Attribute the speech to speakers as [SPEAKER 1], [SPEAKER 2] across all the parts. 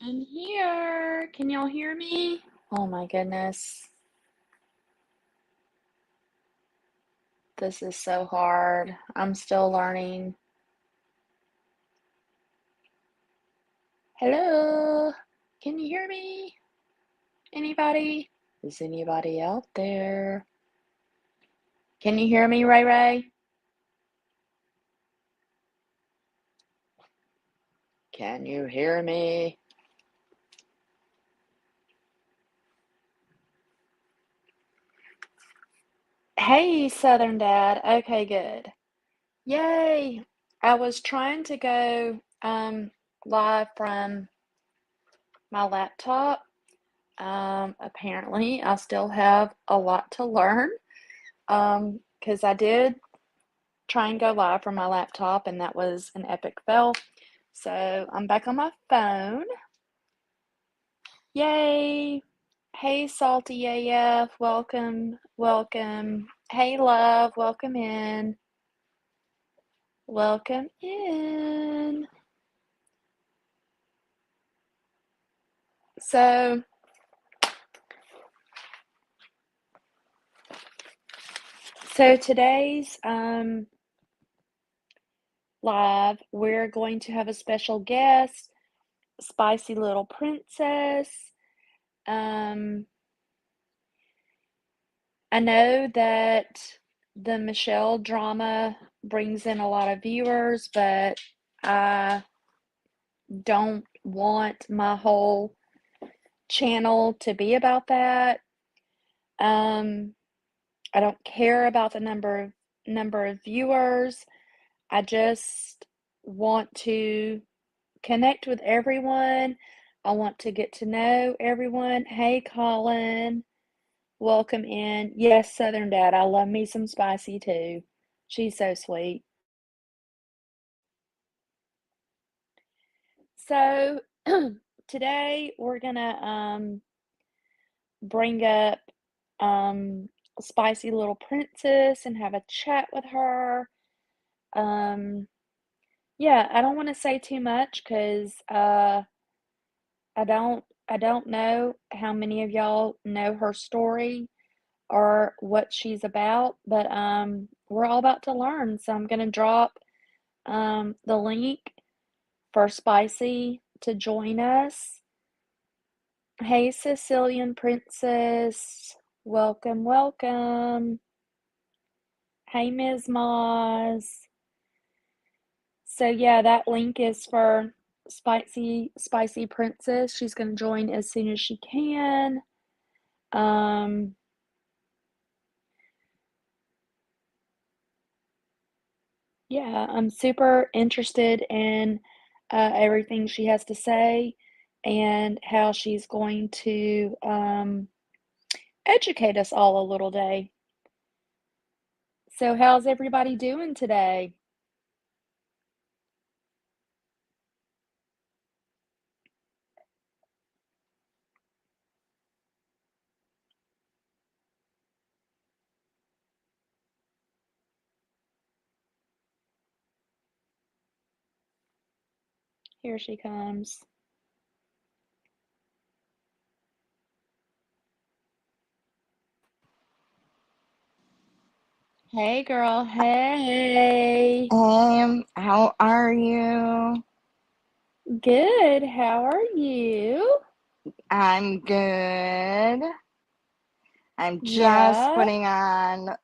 [SPEAKER 1] I'm here. Can y'all hear me? Oh my goodness. This is so hard. I'm still learning. Hello? Can you hear me? Anybody? Is anybody out there? Can you hear me, Ray Ray? Can you hear me? Hey, Southern Dad. Okay, good. Yay. I was trying to go live from my laptop. Apparently, I still have a lot to learn because I did try and go live from my laptop, and that was an epic fail. So I'm back on my phone. Yay! Hey, Salty AF, welcome, welcome. Hey, love, welcome in. Welcome in. So, today's live, we're going to have a special guest, Spicy Little Princess. I know that the Michelle drama brings in a lot of viewers, but I don't want my whole channel to be about that. I don't care about the number of viewers. I just want to connect with everyone. I want to get to know everyone. Hey, Colin. Welcome in. Yes, Southern Dad. I love me some Spicy too. She's so sweet. So today we're gonna bring up Spicy Little Princess and have a chat with her. Yeah, I don't want to say too much because I don't know how many of y'all know her story or what she's about, but we're all about to learn. So I'm gonna drop the link for Spicy to join us. Hey, Sicilian Princess. Welcome, welcome. Hey, Ms. Moz. So yeah, that link is for Spicy Princess. She's gonna join as soon as she can. Yeah, I'm super interested in everything she has to say and how she's going to educate us all a little day. So, how's everybody doing today? Here she comes. Hey, girl. Hey.
[SPEAKER 2] How are you?
[SPEAKER 1] Good. How are you?
[SPEAKER 2] I'm good. I'm just
[SPEAKER 1] Yeah.
[SPEAKER 2] putting on,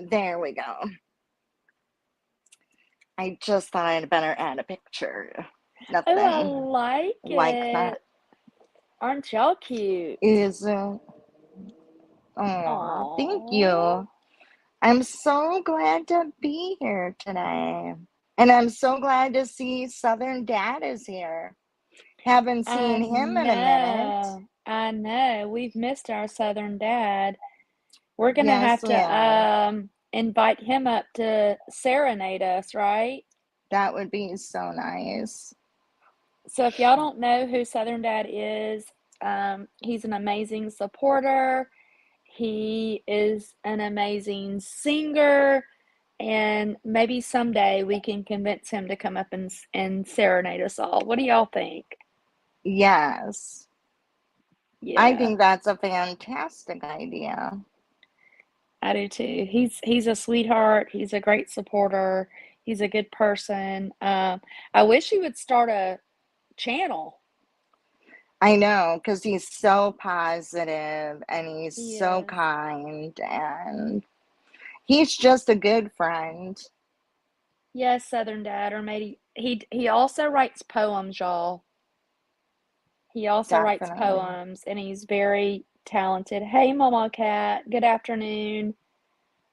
[SPEAKER 2] there we go. I just thought I'd better add a picture.
[SPEAKER 1] Oh, I
[SPEAKER 2] Nothing
[SPEAKER 1] like
[SPEAKER 2] like that.
[SPEAKER 1] it. Aren't y'all cute?
[SPEAKER 2] Is, thank
[SPEAKER 1] Aww.
[SPEAKER 2] you. I'm so glad to be here today. And I'm so glad to see Southern Dad is here. Haven't
[SPEAKER 1] I
[SPEAKER 2] seen him in a minute.
[SPEAKER 1] know. I know. We've missed our Southern Dad. We're gonna
[SPEAKER 2] Yes,
[SPEAKER 1] have
[SPEAKER 2] we
[SPEAKER 1] to
[SPEAKER 2] have.
[SPEAKER 1] invite him up to serenade us, right?
[SPEAKER 2] That would be so nice.
[SPEAKER 1] So if y'all don't know who Southern Dad is, he's an amazing supporter. He is an amazing singer, and maybe someday we can convince him to come up and serenade us all. What do y'all think?
[SPEAKER 2] Yes. I
[SPEAKER 1] Yeah,
[SPEAKER 2] think that's a fantastic idea.
[SPEAKER 1] I do too. He's a sweetheart. He's a great supporter. He's a good person. I wish he would start a channel.
[SPEAKER 2] I know, because he's so positive and he's
[SPEAKER 1] He
[SPEAKER 2] so
[SPEAKER 1] is.
[SPEAKER 2] kind and he's just a good friend.
[SPEAKER 1] Yes, Southern Dad, or maybe he also writes poems, y'all. He also writes
[SPEAKER 2] Definitely.
[SPEAKER 1] poems, and he's very talented. Hey, Mama Cat. Good afternoon.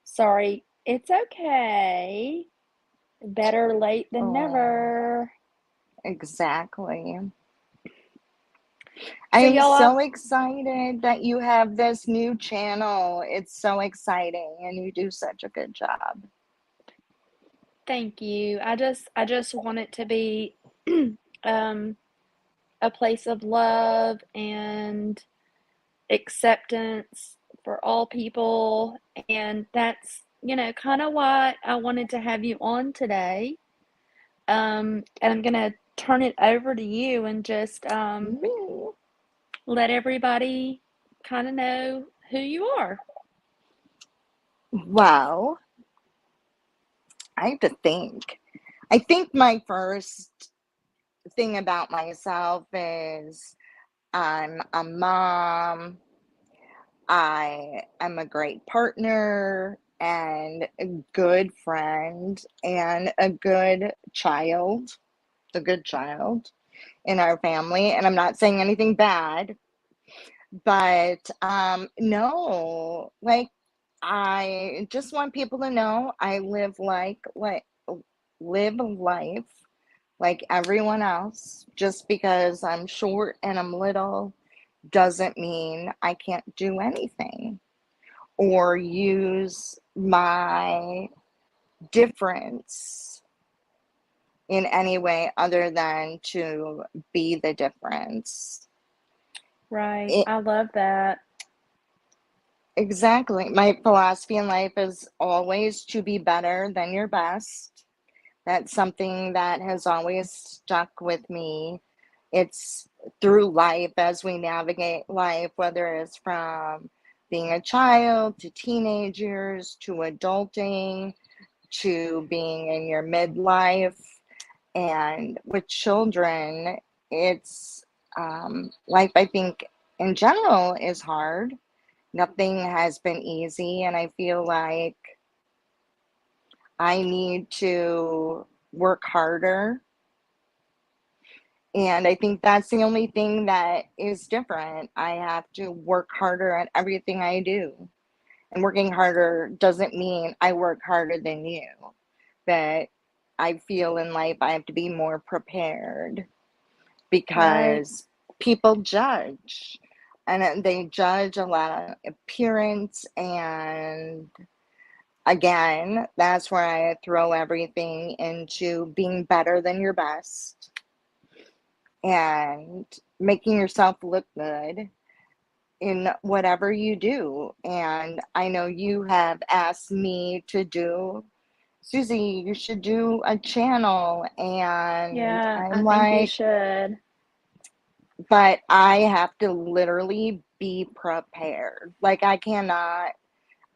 [SPEAKER 1] Sorry, it's okay. Better late than
[SPEAKER 2] Oh,
[SPEAKER 1] never.
[SPEAKER 2] exactly.
[SPEAKER 1] So,
[SPEAKER 2] I'm
[SPEAKER 1] y'all,
[SPEAKER 2] so excited that you have this new channel. It's so exciting and you do such a good job.
[SPEAKER 1] thank you. I just want it to be um, a place of love and acceptance for all people, and that's kind of why I wanted to have you on today. And I'm gonna turn it over to you and just
[SPEAKER 2] Ooh.
[SPEAKER 1] let everybody kind of know who you are.
[SPEAKER 2] Well, I have to think. I think my first thing about myself is I'm a mom, I am a great partner and a good friend and a good child in our family. And I'm not saying anything bad, but no, like I just want people to know I live life like everyone else. Just because I'm short and I'm little doesn't mean I can't do anything or use my difference in any way other than to be the difference.
[SPEAKER 1] Right.
[SPEAKER 2] It,
[SPEAKER 1] I love that.
[SPEAKER 2] exactly. My philosophy in life is always to be better than your best. That's something that has always stuck with me. It's through life as we navigate life, whether it's from being a child to teenage years to adulting to being in your midlife. And with children, it's life, I think, in general, is hard. Nothing has been easy. And I feel like I need to work harder. And I think that's the only thing that is different. I have to work harder at everything I do. And working harder doesn't mean I work harder than you, but I feel in life I have to be more prepared
[SPEAKER 1] Right.
[SPEAKER 2] because people judge and they judge a lot of appearance. And again, that's where I throw everything into being better than your best and making yourself look good in whatever you do. And I know you have asked me to do, Susie, you should do a channel. And
[SPEAKER 1] Yeah,
[SPEAKER 2] I'm
[SPEAKER 1] I think you
[SPEAKER 2] like,
[SPEAKER 1] should.
[SPEAKER 2] but I have to literally be prepared. Like, I cannot,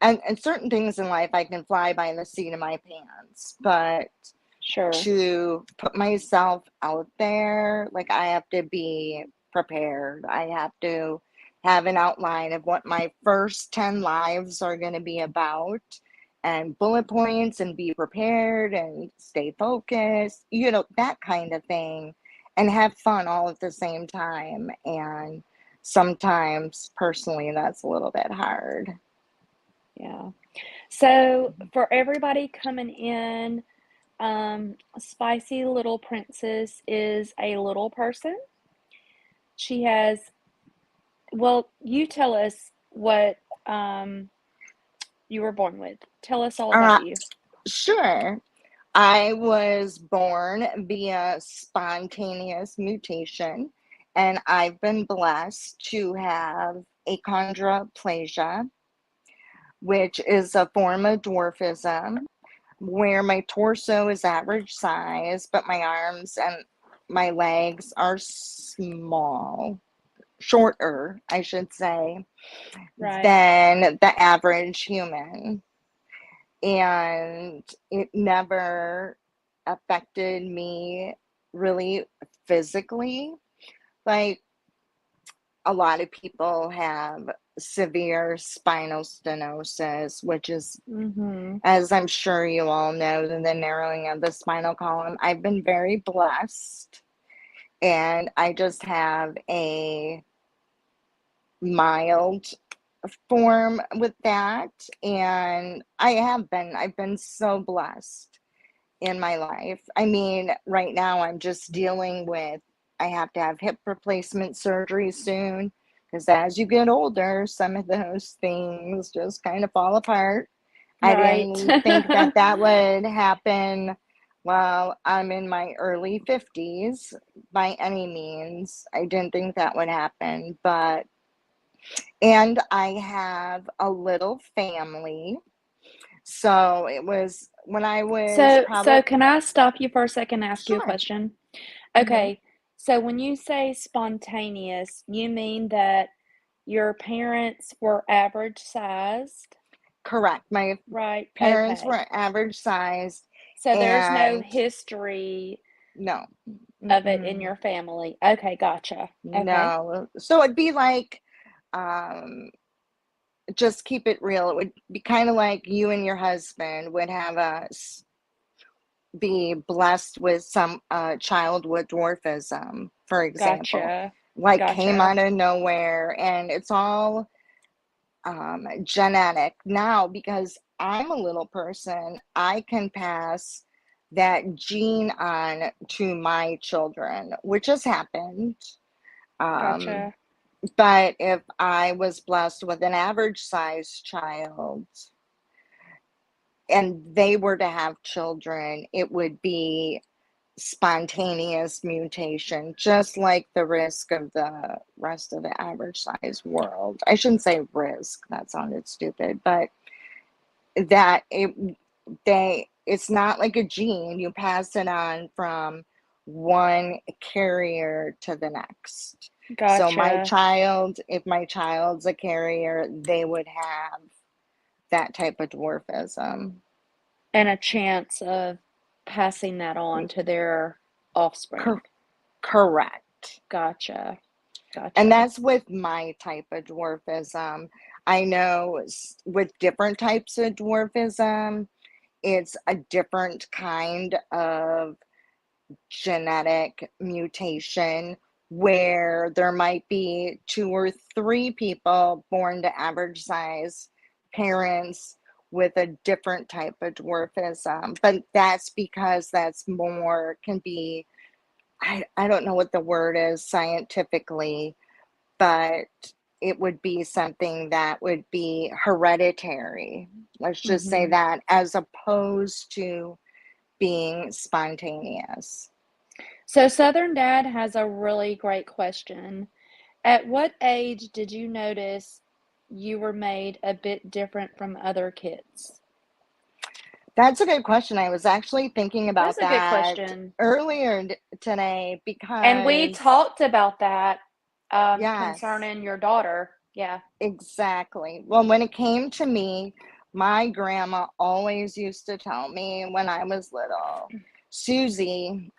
[SPEAKER 2] and certain things in life I can fly by the seat of my pants, but
[SPEAKER 1] Sure.
[SPEAKER 2] to put myself out there, like, I have to be prepared. I have to have an outline of what my first 10 lives are going to be about and bullet points and be prepared and stay focused, that kind of thing, and have fun all at the same time. And sometimes, personally, that's a little bit hard.
[SPEAKER 1] Yeah. So for everybody coming in, Spicy Little Princess is a little person. She has, well, you tell us what um, you were born with. Tell us all about
[SPEAKER 2] Uh,
[SPEAKER 1] you.
[SPEAKER 2] sure. I was born via spontaneous mutation, and I've been blessed to have achondroplasia, which is a form of dwarfism, where my torso is average size, but my arms and my legs are small, shorter, I should say,
[SPEAKER 1] Right.
[SPEAKER 2] than the average human. And it never affected me really physically. Like, a lot of people have severe spinal stenosis, which is,
[SPEAKER 1] Mm-hmm.
[SPEAKER 2] as I'm sure you all know, the narrowing of the spinal column. I've been very blessed, and I just have a mild form with that. And I've been so blessed in my life. I mean, right now I'm just dealing with, I have to have hip replacement surgery soon, because as you get older, some of those things just kind of fall apart. I
[SPEAKER 1] Right.
[SPEAKER 2] didn't think that that would happen while I'm in my early 50s by any means. I didn't think that would happen, but, and I have a little family. So it was when I was
[SPEAKER 1] So
[SPEAKER 2] probably,
[SPEAKER 1] can I stop you for a second and ask you a
[SPEAKER 2] sure.
[SPEAKER 1] question?
[SPEAKER 2] Hmm.
[SPEAKER 1] Okay. So when you say spontaneous, you mean that your parents were average sized,
[SPEAKER 2] Correct. My
[SPEAKER 1] right?
[SPEAKER 2] parents
[SPEAKER 1] Okay.
[SPEAKER 2] were average sized,
[SPEAKER 1] So there's no
[SPEAKER 2] and
[SPEAKER 1] history
[SPEAKER 2] no,
[SPEAKER 1] of it in
[SPEAKER 2] mm-mm,
[SPEAKER 1] your family. Okay, gotcha. Okay.
[SPEAKER 2] no. So it'd be like, um, just keep it real. It would be kind of like you and your husband would have a be blessed with some child with dwarfism, for example,
[SPEAKER 1] Gotcha.
[SPEAKER 2] like came
[SPEAKER 1] Gotcha.
[SPEAKER 2] out of nowhere, and it's all genetic. Now, because I'm a little person, I can pass that gene on to my children, which has happened. Um,
[SPEAKER 1] Gotcha.
[SPEAKER 2] but if I was blessed with an average sized child and they were to have children, it would be spontaneous mutation, just like the risk of the rest of the average size world. I shouldn't say risk, that sounded stupid, but that it's not like a gene. You pass it on from one carrier to the next. So my
[SPEAKER 1] Gotcha.
[SPEAKER 2] child, if my child's a carrier, they would have that type of dwarfism.
[SPEAKER 1] And a chance of passing that on to their offspring.
[SPEAKER 2] Cor- Correct.
[SPEAKER 1] Gotcha.
[SPEAKER 2] And
[SPEAKER 1] Gotcha.
[SPEAKER 2] that's with my type of dwarfism. I know with different types of dwarfism, it's a different kind of genetic mutation where there might be two or three people born to average size parents with a different type of dwarfism. But that's because that's more, can be, I don't know what the word is scientifically, but it would be something that would be hereditary. Let's just say
[SPEAKER 1] Mm-hmm.
[SPEAKER 2] that, as opposed to being spontaneous.
[SPEAKER 1] So Southern Dad has a really great question. At what age did you notice you were made a bit different from other kids?
[SPEAKER 2] That's a good question. I was actually thinking
[SPEAKER 1] That's
[SPEAKER 2] about
[SPEAKER 1] a good
[SPEAKER 2] that
[SPEAKER 1] question.
[SPEAKER 2] earlier today
[SPEAKER 1] And we
[SPEAKER 2] because,
[SPEAKER 1] talked about that
[SPEAKER 2] yes,
[SPEAKER 1] concerning your daughter. Yeah.
[SPEAKER 2] exactly. Well, when it came to me, my grandma always used to tell me when I was little, Susie,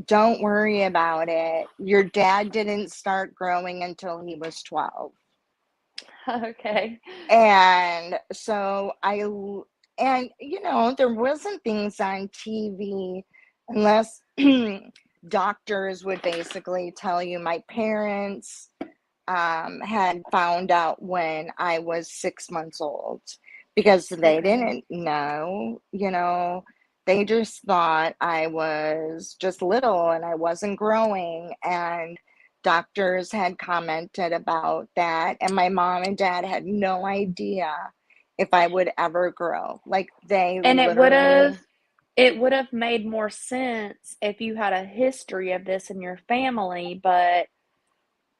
[SPEAKER 2] don't worry about it. Your dad didn't start growing until he was 12.
[SPEAKER 1] Okay.
[SPEAKER 2] And so and there wasn't things on TV unless doctors would basically tell you. My parents had found out when I was 6 months old because they
[SPEAKER 1] Okay.
[SPEAKER 2] didn't know, they just thought I was just little and I wasn't growing. And doctors had commented about that. And my mom and dad had no idea if I would ever grow. Like, they
[SPEAKER 1] And
[SPEAKER 2] literally,
[SPEAKER 1] it would have made more sense if you had a history of this in your family, but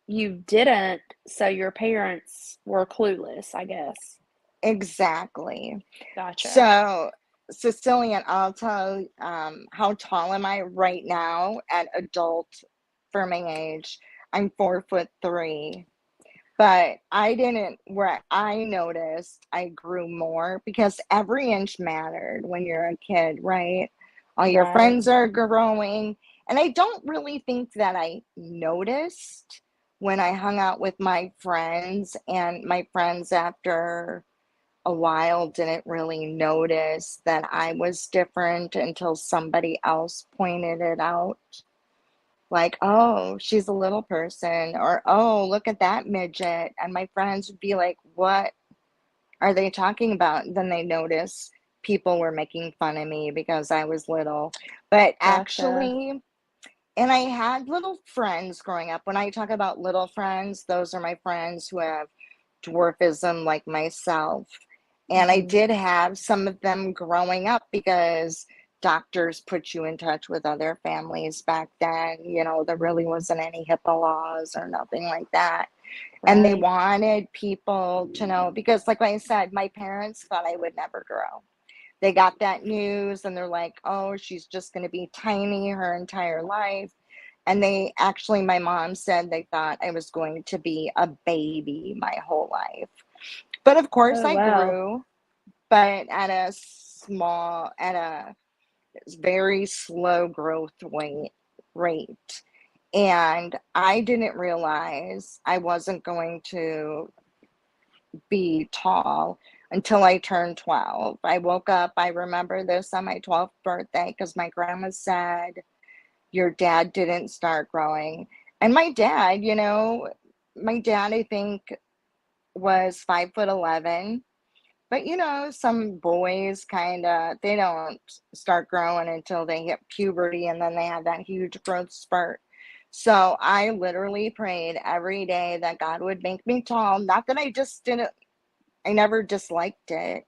[SPEAKER 1] you didn't, so your parents were clueless, I guess.
[SPEAKER 2] exactly.
[SPEAKER 1] Gotcha.
[SPEAKER 2] So Sicilian, I'll tell how tall am I right now at adult for my age? I'm 4'3". But I didn't, where I noticed I grew more because every inch mattered when you're a kid, right? All your
[SPEAKER 1] Right.
[SPEAKER 2] friends are growing. And I don't really think that I noticed when I hung out with my friends, and my friends after a while didn't really notice that I was different until somebody else pointed it out. Like, oh, she's a little person, or oh, look at that midget. And my friends would be like, what are they talking about? And then they notice people were making fun of me because I was little. But
[SPEAKER 1] Gotcha.
[SPEAKER 2] actually, and I had little friends growing up. When I talk about little friends, those are my friends who have dwarfism like myself. And I
[SPEAKER 1] Mhm.
[SPEAKER 2] did have some of them growing up because doctors put you in touch with other families back then. There really wasn't any HIPAA laws or nothing like that. And they
[SPEAKER 1] Right.
[SPEAKER 2] wanted people to know because, like I said, my parents thought I would never grow. They got that news and they're like, oh, she's just going to be tiny her entire life. And they actually, my mom said they thought I was going to be a baby my whole life. But of course,
[SPEAKER 1] Oh,
[SPEAKER 2] I
[SPEAKER 1] wow.
[SPEAKER 2] grew, but at a very slow growth rate. And I didn't realize I wasn't going to be tall until I turned 12. I woke up, I remember this on my 12th birthday because my grandma said, your dad didn't start growing. And my dad, I think, was 5'11". But some boys kind of they don't start growing until they hit puberty and then they have that huge growth spurt. So I literally prayed every day that God would make me tall. Not that I just didn't I never disliked it.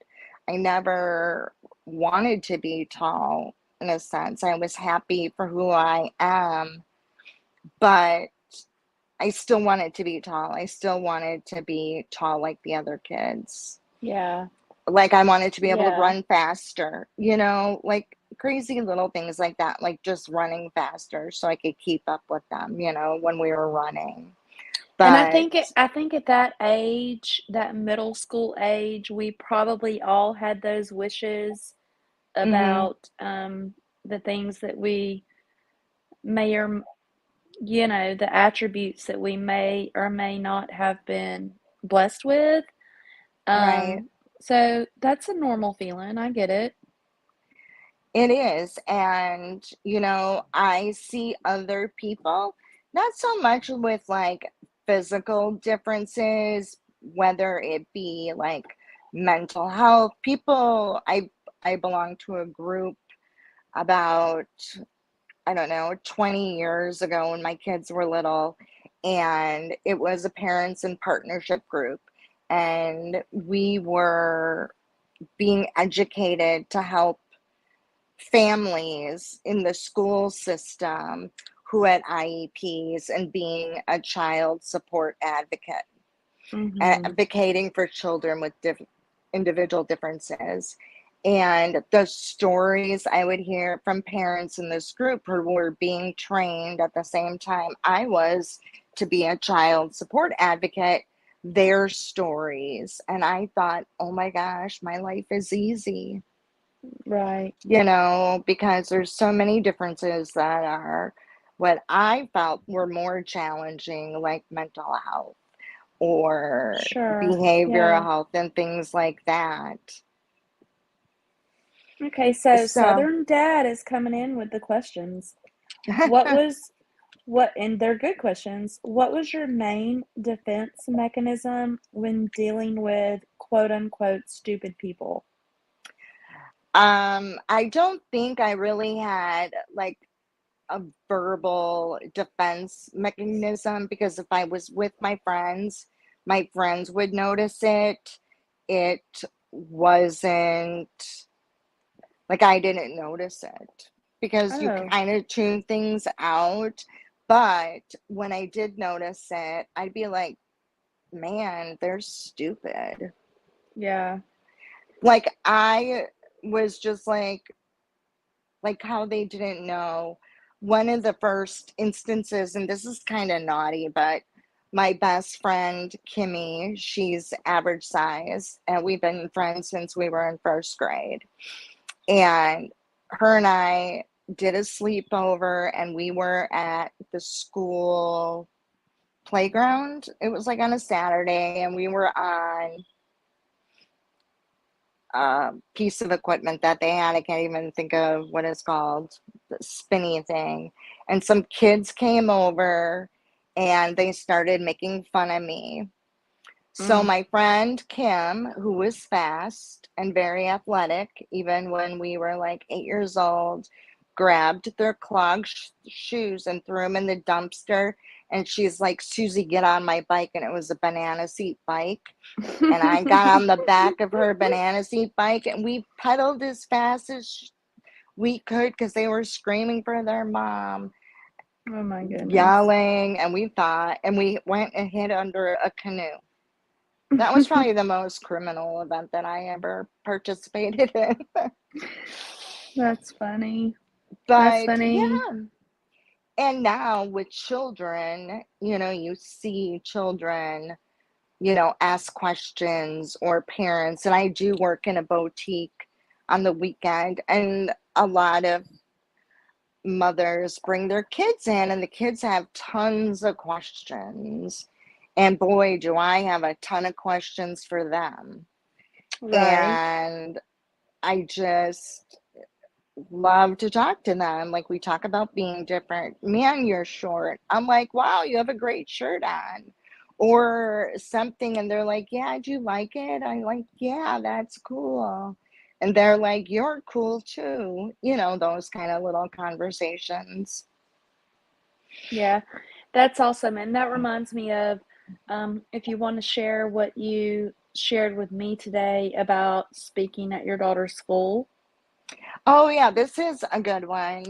[SPEAKER 2] I never wanted to be tall in a sense. I was happy for who I am, but I still wanted to be tall. I still wanted to be tall like the other kids.
[SPEAKER 1] Yeah.
[SPEAKER 2] Like I wanted to be able to
[SPEAKER 1] Yeah.
[SPEAKER 2] run faster, like crazy little things like that, like just running faster so I could keep up with them, when we were running.
[SPEAKER 1] And I
[SPEAKER 2] But
[SPEAKER 1] think I think at that age, that middle school age, we probably all had those wishes
[SPEAKER 2] mhm,
[SPEAKER 1] about the things that we may or the attributes that we may or may not have been blessed with.
[SPEAKER 2] right.
[SPEAKER 1] So that's a normal feeling. I get it.
[SPEAKER 2] It is. And, I see other people, not so much with like physical differences, whether it be like mental health. I belong to a group about, I don't know, 20 years ago when my kids were little, and it was a parents in partnership group. And we were being educated to help families in the school system who had IEPs and being a child support advocate,
[SPEAKER 1] Mhm.
[SPEAKER 2] advocating for children with individual differences. And the stories I would hear from parents in this group who were being trained at the same time I was to be a child support advocate, their stories. And I thought, oh my gosh, my life is easy,
[SPEAKER 1] Right.
[SPEAKER 2] because there's so many differences that are what I felt were more challenging, like mental health or
[SPEAKER 1] Sure.
[SPEAKER 2] behavioral
[SPEAKER 1] Yeah.
[SPEAKER 2] health and things like that.
[SPEAKER 1] Okay, so
[SPEAKER 2] So,
[SPEAKER 1] Southern Dad is coming in with the questions. What was what and they're good questions. What was your main defense mechanism when dealing with quote unquote stupid people?
[SPEAKER 2] I don't think I really had like a verbal defense mechanism because if I was with my friends would notice it. It wasn't like I didn't notice it because you
[SPEAKER 1] Oh,
[SPEAKER 2] kind of tune things out. But when I did notice it, I'd be like, man, they're stupid.
[SPEAKER 1] yeah.
[SPEAKER 2] Like I, was just like how they didn't know. One of the first instances, and this is kind of naughty, but my best friend Kimmy, she's average size, and we've been friends since we were in first grade. And her and I did a sleepover, and we were at the school playground. It was like on a Saturday, and we were on a piece of equipment that they had. I can't even think of what it's called, the spinny thing. And some kids came over and they started making fun of me. So
[SPEAKER 1] Mm.
[SPEAKER 2] my friend Kim, who was fast and very athletic, even when we were like 8 years old, grabbed their clog shoes and threw them in the dumpster. And she's like, Susie, get on my bike. And it was a banana seat bike. And I got on the back of her banana seat bike and we pedaled as fast as we could because they were screaming for their mom,
[SPEAKER 1] Oh my goodness.
[SPEAKER 2] yelling. And we went and hid under a canoe. That was probably the most criminal event that I ever participated in.
[SPEAKER 1] That's funny. That's
[SPEAKER 2] But
[SPEAKER 1] funny.
[SPEAKER 2] yeah. And now with children, you see children, ask questions, or parents. And I do work in a boutique on the weekend, and a lot of mothers bring their kids in, and the kids have tons of questions. And boy, do I have a ton of questions for them.
[SPEAKER 1] Right.
[SPEAKER 2] And I just love to talk to them. Like, we talk about being different. Man, you're short. I'm like, wow, you have a great shirt on. Or something, and they're like, yeah, do you like it? I'm like, yeah, that's cool. And they're like, you're cool too. Those kind of little conversations.
[SPEAKER 1] Yeah. That's awesome. And that reminds me of if you want to share what you shared with me today about speaking at your daughter's school.
[SPEAKER 2] Oh, yeah, this is a good one.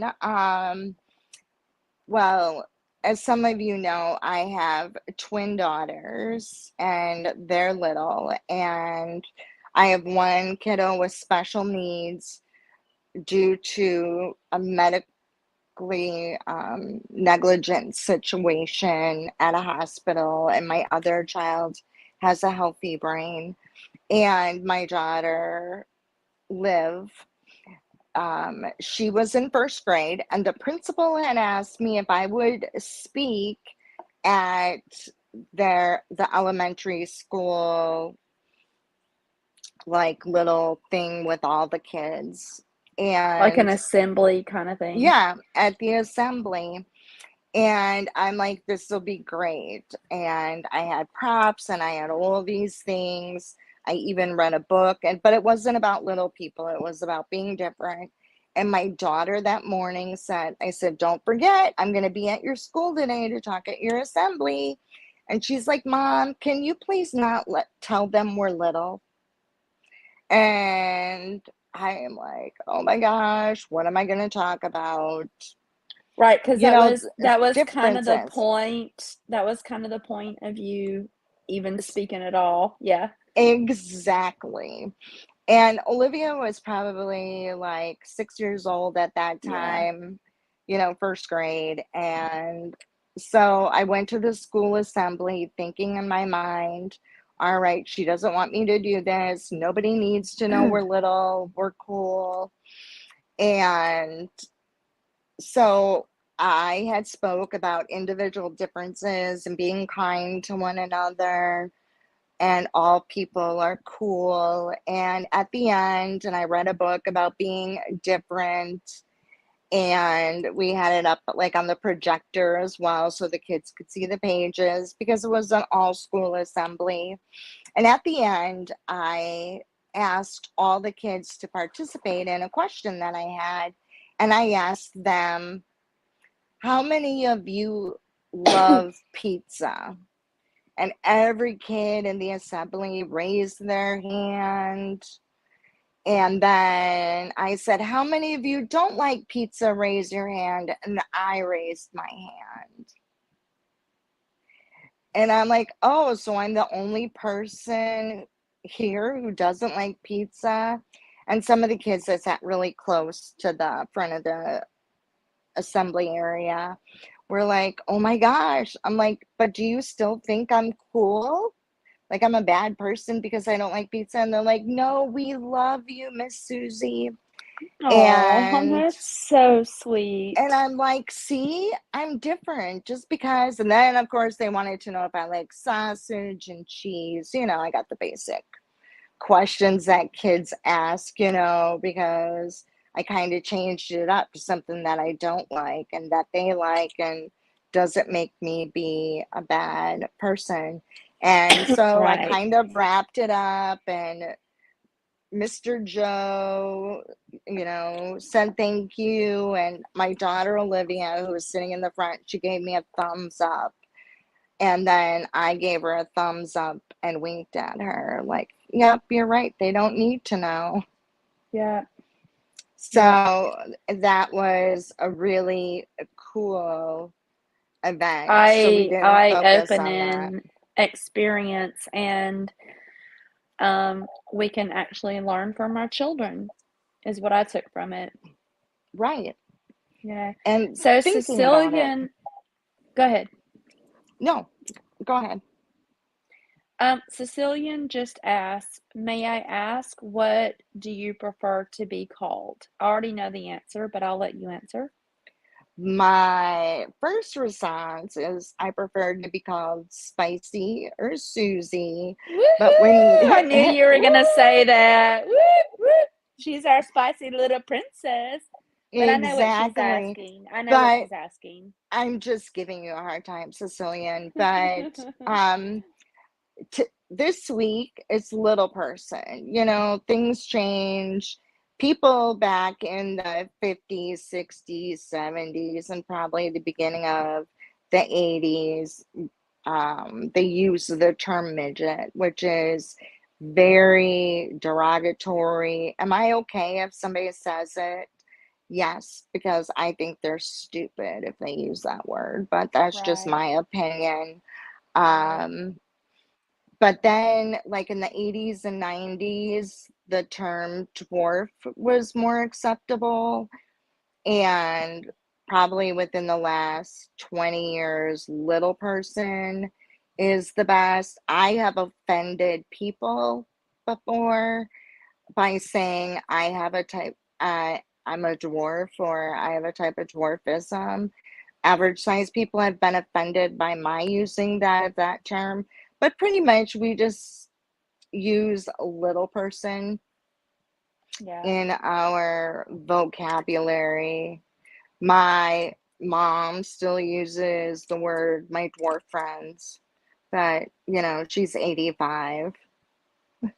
[SPEAKER 2] Well, as some of you know, I have twin daughters and they're little, and I have one kiddo with special needs due to a medically negligent situation at a hospital, and my other child has a healthy brain. And my daughter, Liv, she was in first grade, and the principal had asked me if I would speak at the elementary school, like, little thing with all the kids.
[SPEAKER 1] Like an
[SPEAKER 2] And
[SPEAKER 1] assembly kind of thing.
[SPEAKER 2] yeah, at the assembly. And I'm like, this will be great. And I had props and I had all these things. I even read a book, but it wasn't about little people, it was about being different. And my daughter that morning said, I said, don't forget, I'm going to be at your school today to talk at your assembly. And she's like, Mom, can you please not tell them we're little? And I am like, oh my gosh, what am I going to talk about?
[SPEAKER 1] Right, because
[SPEAKER 2] You know,
[SPEAKER 1] that was kind of the
[SPEAKER 2] differences.
[SPEAKER 1] point. That was kind of the point of you even speaking at all. Yeah.
[SPEAKER 2] Exactly. And Olivia was probably like 6 years old at that
[SPEAKER 1] Yeah.
[SPEAKER 2] time, first grade. And so I went to the school assembly thinking in my mind, all right, she doesn't want me to do this. Nobody needs to know we're little, we're cool. And so I had spoke about individual differences and being kind to one another, and all people are cool. And at the end, and I read a book about being different, and we had it up like on the projector as well so the kids could see the pages because it was an all school assembly. And at the end, I asked all the kids to participate in a question that I had, and I asked them, how many of you love pizza? And every kid in the assembly raised their hand. And then I said, how many of you don't like pizza? Raise your hand. And I raised my hand. And I'm like, oh, so I'm the only person here who doesn't like pizza? And some of the kids that sat really close to the front of the assembly area were like, oh my gosh. I'm like, but do you still think I'm cool? Like I'm a bad person because I don't like pizza? And they're like, no, we love you, Miss Susie.
[SPEAKER 1] Oh,
[SPEAKER 2] And
[SPEAKER 1] that's so sweet.
[SPEAKER 2] I'm like, see, I'm different just because. And then, of course, they wanted to know if I like sausage and cheese. I got the basic questions that kids ask, because I kind of changed it up to something that I don't like and that they like, and doesn't make me be a bad person. And so I
[SPEAKER 1] Right.
[SPEAKER 2] kind of wrapped it up, and Mr. Joe, said thank you. And my daughter Olivia, who was sitting in the front, she gave me a thumbs up. And then I gave her a thumbs up and winked at her, like, yep, you're right. They don't need to know.
[SPEAKER 1] Yeah. Yeah.
[SPEAKER 2] So that was a really cool event. So we
[SPEAKER 1] I
[SPEAKER 2] didn't
[SPEAKER 1] I
[SPEAKER 2] focus
[SPEAKER 1] open
[SPEAKER 2] on that.
[SPEAKER 1] in experience, and we can actually learn from our children is what I took from it.
[SPEAKER 2] Right.
[SPEAKER 1] Yeah.
[SPEAKER 2] And
[SPEAKER 1] So
[SPEAKER 2] thinking about it.
[SPEAKER 1] Cecilian, go ahead.
[SPEAKER 2] No, go ahead.
[SPEAKER 1] Cecilian just asked, may I ask, what do you prefer to be called? I already know the answer, but I'll let you answer.
[SPEAKER 2] My first response is I prefer to be called Spicy or Susie. But when,
[SPEAKER 1] Woohoo! I knew you were gonna say
[SPEAKER 2] woo,
[SPEAKER 1] that. Woo, woo. She's our spicy little princess. But I know what she's
[SPEAKER 2] exactly.
[SPEAKER 1] asking. I know what
[SPEAKER 2] But
[SPEAKER 1] she's asking.
[SPEAKER 2] I'm just giving you a hard time, Sicilian. But this week it's little person. Things change. People back in the 50s, 60s, 70s, and probably the beginning of the 80s, they use the term midget, which is very derogatory. Am I okay if somebody says it? Yes, because I think they're stupid if they use that word, but that's just
[SPEAKER 1] Right,
[SPEAKER 2] my opinion.
[SPEAKER 1] right.
[SPEAKER 2] Um, but then, like in the 80s and 90s, the term dwarf was more acceptable. And probably within the last 20 years, little person is the best. I have offended people before by saying I'm a dwarf, or I have a type of dwarfism. Average size people have been offended by my using that term, but pretty much we just use a little person
[SPEAKER 1] Yeah.
[SPEAKER 2] in our vocabulary. My mom still uses the word my dwarf friends, but she's 85.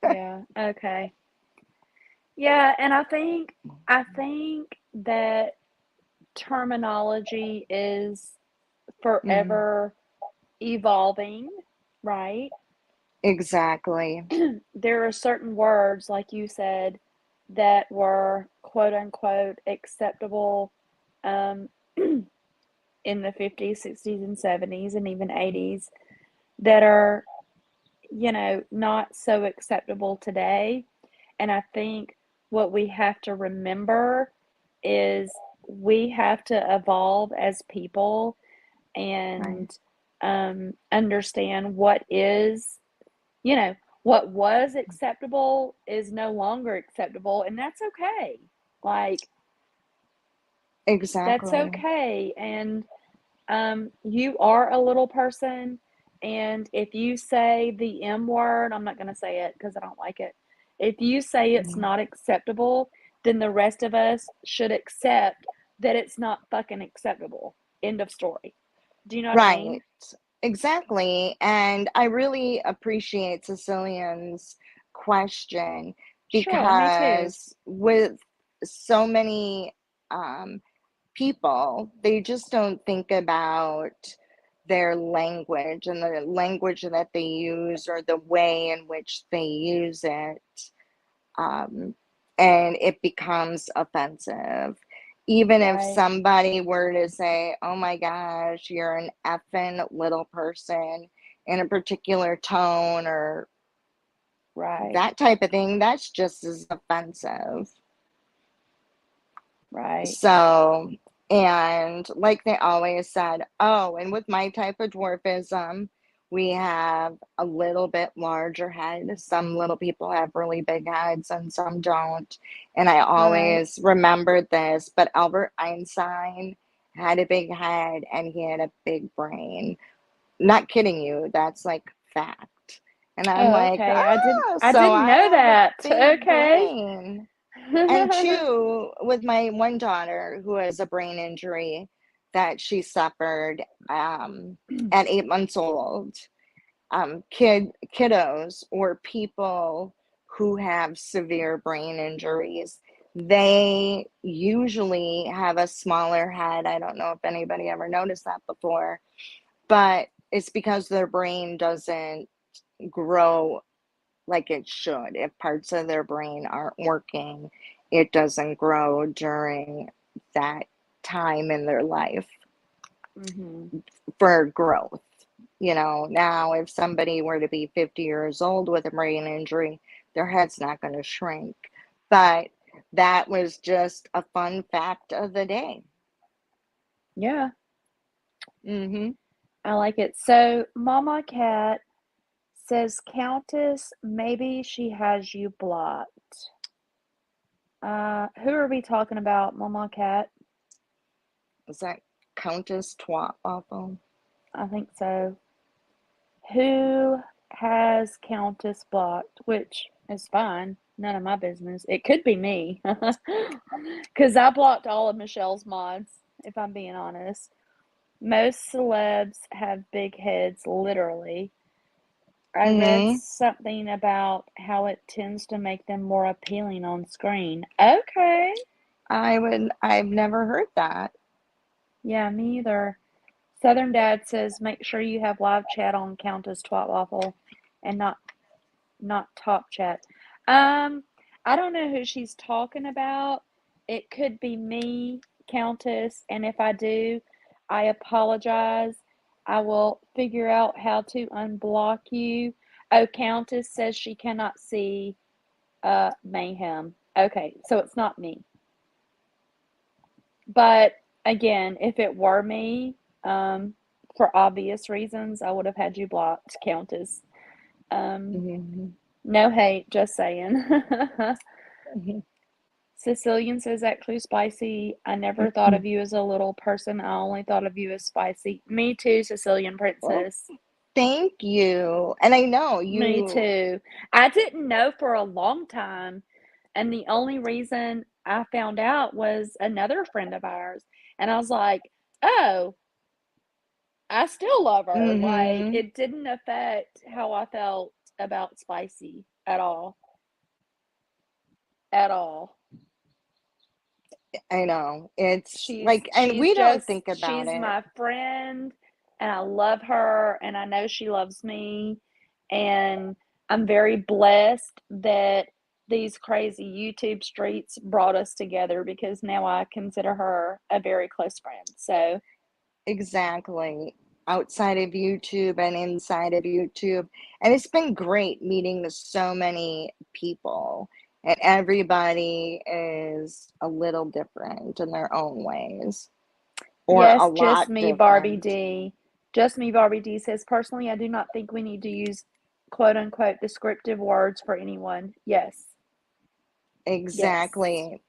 [SPEAKER 1] Yeah. Okay. Yeah, and I think that terminology is
[SPEAKER 2] Mm,
[SPEAKER 1] forever evolving, right?
[SPEAKER 2] exactly.
[SPEAKER 1] There are certain words, like you said, that were quote unquote acceptable um, in the 50s, 60s, and 70s, and even 80s that are, not so acceptable today. And I think what we have to remember is we have to evolve as people
[SPEAKER 2] Right.
[SPEAKER 1] and understand you know, what was acceptable is no longer acceptable, and that's okay. Like, that's
[SPEAKER 2] Exactly.
[SPEAKER 1] okay. And you are a little person, and if you say the M word, I'm not going to say it because I don't like it. If you say it's
[SPEAKER 2] Mhm.
[SPEAKER 1] not acceptable, then the rest of us should accept that it's not fucking acceptable. End of story. Do you know what I
[SPEAKER 2] Right.
[SPEAKER 1] mean?
[SPEAKER 2] Exactly. And I really appreciate Cecilian's question,
[SPEAKER 1] Sure, me too.
[SPEAKER 2] because with so many um, people, they just don't think about their language and the language that they use, or the way in which they use it. Um, and it becomes offensive. Even if
[SPEAKER 1] Right.
[SPEAKER 2] somebody were to say, oh my gosh, you're an effing little person, in a particular tone or
[SPEAKER 1] Right.
[SPEAKER 2] That type of thing, that's just as offensive.
[SPEAKER 1] Right.
[SPEAKER 2] So, and like they always said, oh, and with my type of dwarfism, we have a little bit larger head. Some little people have really big heads and some don't. And I
[SPEAKER 1] Right.
[SPEAKER 2] always remembered this, but Albert Einstein had a big head and he had a big brain. Not kidding you, that's like fact. And I'm
[SPEAKER 1] Oh,
[SPEAKER 2] like,
[SPEAKER 1] okay.
[SPEAKER 2] oh,
[SPEAKER 1] I
[SPEAKER 2] so
[SPEAKER 1] didn't
[SPEAKER 2] I
[SPEAKER 1] know
[SPEAKER 2] have a
[SPEAKER 1] that.
[SPEAKER 2] big
[SPEAKER 1] Okay.
[SPEAKER 2] brain. And two, with my one daughter who has a brain injury that she suffered at 8 months old, kiddos or people who have severe brain injuries, they usually have a smaller head. I don't know if anybody ever noticed that before, but it's because their brain doesn't grow like it should. If parts of their brain aren't working, it doesn't grow during that time in their life
[SPEAKER 1] Hmm.
[SPEAKER 2] for growth. Now if somebody were to be 50 years old with a brain injury, their head's not going to shrink. But that was just a fun fact of the day.
[SPEAKER 1] Yeah,
[SPEAKER 2] Mm-hmm.
[SPEAKER 1] I like it. So, Mama Cat says, Countess, maybe she has you blocked. Who are we talking about, Mama Cat?
[SPEAKER 2] Is that Countess Twat Waffle?
[SPEAKER 1] I think so. Who has Countess blocked? Which is fine. None of my business. It could be me. Because I blocked all of Michelle's mods, if I'm being honest. Most celebs have big heads, literally. I read
[SPEAKER 2] Mm-hmm.
[SPEAKER 1] something about how it tends to make them more appealing on screen. Okay.
[SPEAKER 2] I've never heard that.
[SPEAKER 1] Yeah, me either. Southern Dad says make sure you have live chat on Countess Twat Waffle and not top chat. Um, I don't know who she's talking about. It could be me, Countess, and if I do, I apologize. I will figure out how to unblock you. Oh, Countess says she cannot see Mayhem. Okay, so it's not me. But again, if it were me, um, for obvious reasons, I would have had you blocked, Countess. Um,
[SPEAKER 2] Mm-hmm.
[SPEAKER 1] no hate, just saying.
[SPEAKER 2] Mm-hmm.
[SPEAKER 1] Sicilian says actually spicy. I never thought of you as a little person. I only thought of you as spicy. Me too, Sicilian
[SPEAKER 2] Well,
[SPEAKER 1] princess.
[SPEAKER 2] thank you. And I know
[SPEAKER 1] Me
[SPEAKER 2] you.
[SPEAKER 1] too. I didn't know for a long time, and the only reason I found out was another friend of ours. And I was like, "Oh, I still love her." Like
[SPEAKER 2] Mm-hmm.
[SPEAKER 1] it didn't affect how I felt about spicy at all. At all.
[SPEAKER 2] I know. It's
[SPEAKER 1] She's
[SPEAKER 2] like, and
[SPEAKER 1] she's
[SPEAKER 2] we don't
[SPEAKER 1] just
[SPEAKER 2] think about
[SPEAKER 1] she's
[SPEAKER 2] it.
[SPEAKER 1] my friend and I love her and I know she loves me and I'm very blessed that these crazy YouTube streets brought us together because now I consider her a very close friend. So,
[SPEAKER 2] Exactly. Outside of YouTube and inside of YouTube. And it's been great meeting so many people. And everybody is a little different in their own ways, or a
[SPEAKER 1] yes, just
[SPEAKER 2] lot
[SPEAKER 1] me, Barbie
[SPEAKER 2] different.
[SPEAKER 1] D. Just me, Barbie D says, personally, I do not think we need to use quote unquote descriptive words for anyone. Yes. Yes.
[SPEAKER 2] Exactly.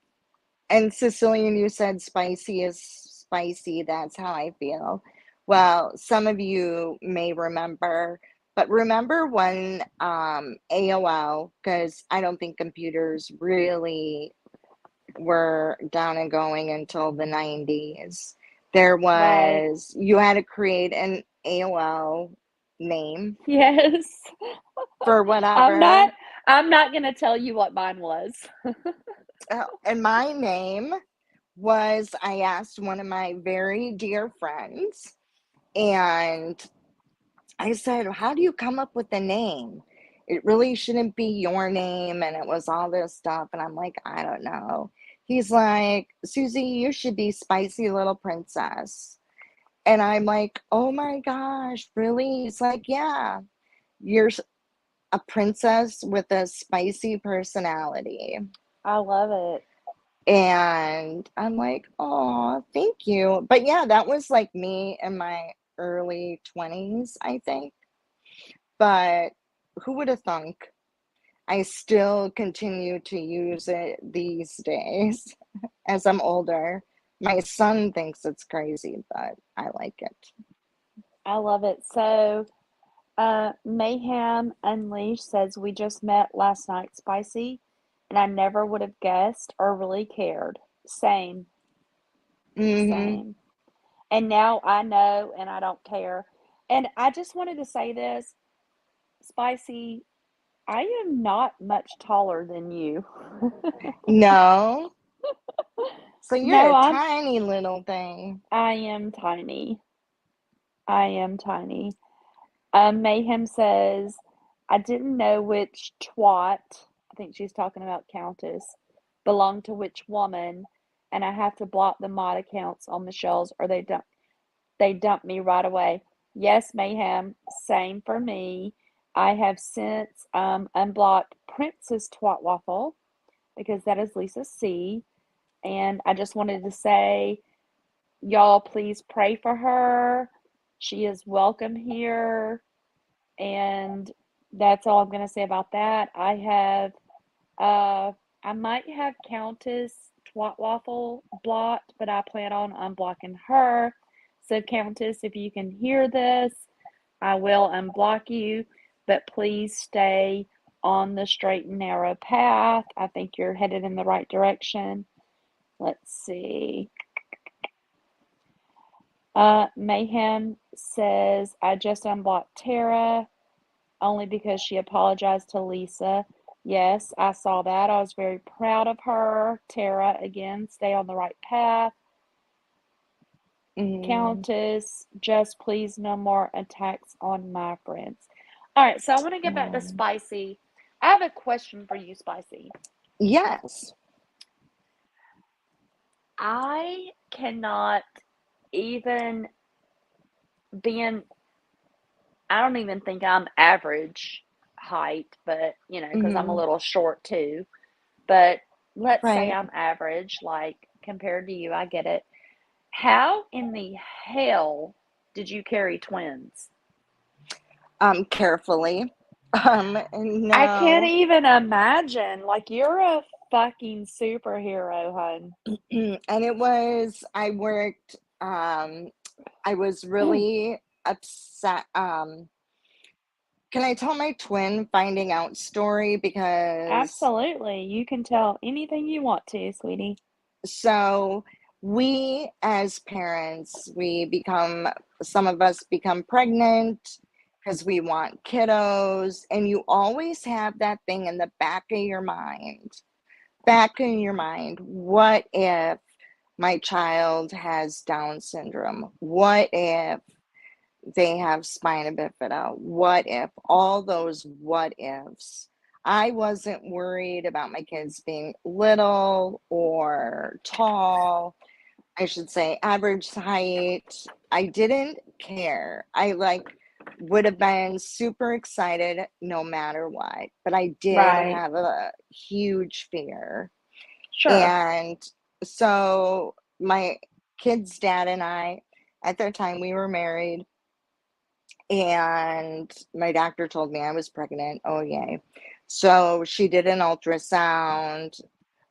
[SPEAKER 2] And Sicilian, you said spicy is spicy. That's how I feel. Well, some of you may remember, but remember when AOL, because I don't think computers really were down and going until the 90s. There
[SPEAKER 1] Right.
[SPEAKER 2] was, you had to create an AOL name
[SPEAKER 1] Yes.
[SPEAKER 2] for
[SPEAKER 1] I'm not
[SPEAKER 2] whatever.
[SPEAKER 1] I'm not gonna tell you what mine was.
[SPEAKER 2] And my name was, I asked one of my very dear friends, and I said, how do you come up with the name? It really shouldn't be your name. And it was all this stuff. And I'm like, I don't know. He's like, Susie, you should be Spicy Little Princess. And I'm like, oh my gosh, really? He's like, yeah, you're. a princess with a spicy personality.
[SPEAKER 1] I love it.
[SPEAKER 2] And I'm like, oh, thank you. But yeah, that was like me in my early 20s, I think. But who would have thunk? I still continue to use it these days as I'm older. My son thinks it's crazy, but I like it.
[SPEAKER 1] I love it. So, Mayhem Unleashed says, we just met last night, Spicy, and I never would have guessed or really cared. Same,
[SPEAKER 2] Hmm.
[SPEAKER 1] same. And now I know and I don't care. And I just wanted to say this, Spicy, I am not much taller than you.
[SPEAKER 2] No. So you're
[SPEAKER 1] No,
[SPEAKER 2] a tiny little thing.
[SPEAKER 1] I am tiny. I am tiny. Mayhem says, I didn't know which twat, I think she's talking about Countess, belonged to which woman, and I have to block the mod accounts on Michelle's or they dump me right away. Yes, Mayhem, same for me. I have since unblocked Princess Twat Waffle because that is Lisa C. And I just wanted to say, y'all, please pray for her. She is welcome here. And that's all I'm going to say about that. I might have Countess Twat Waffle blocked, but I plan on unblocking her. So, Countess, if you can hear this, I will unblock you, but please stay on the straight and narrow path. I think you're headed in the right direction. Let's see. Mayhem says, I just unblocked Tara only because she apologized to Lisa. Yes, I saw that. I was very proud of her. Tara, again, stay on the right path.
[SPEAKER 2] Mm,
[SPEAKER 1] Countess, just please no more attacks on my friends. All right, so I want to get back to
[SPEAKER 2] yeah.
[SPEAKER 1] Spicy. I have a question for you, Spicy.
[SPEAKER 2] Yes.
[SPEAKER 1] I cannot even being, I don't even think I'm average height, but because I'm a
[SPEAKER 2] Hmm.
[SPEAKER 1] little short too. But let's say
[SPEAKER 2] Right.
[SPEAKER 1] I'm average, like compared to you, I get it. How in the hell did you carry twins?
[SPEAKER 2] Carefully.
[SPEAKER 1] I can't
[SPEAKER 2] No.
[SPEAKER 1] even imagine. Like, you're a fucking superhero, hun.
[SPEAKER 2] And it was, I was really upset. Can I tell my twin finding out story? Because
[SPEAKER 1] Absolutely. You can tell anything you want to, sweetie.
[SPEAKER 2] so we as parents, some of us become pregnant because we want kiddos, and you always have that thing in the back of your mind. What if my child has Down syndrome? What if they have spina bifida? What if? All those what ifs. I wasn't worried about my kids being little or tall. I should say average height. I didn't care. I would have been super excited no matter what, but I did
[SPEAKER 1] Right.
[SPEAKER 2] have a huge fear.
[SPEAKER 1] Sure.
[SPEAKER 2] And so my kid's dad and I, at that time, we were married, and my doctor told me I was pregnant. Oh, yay. So she did an ultrasound,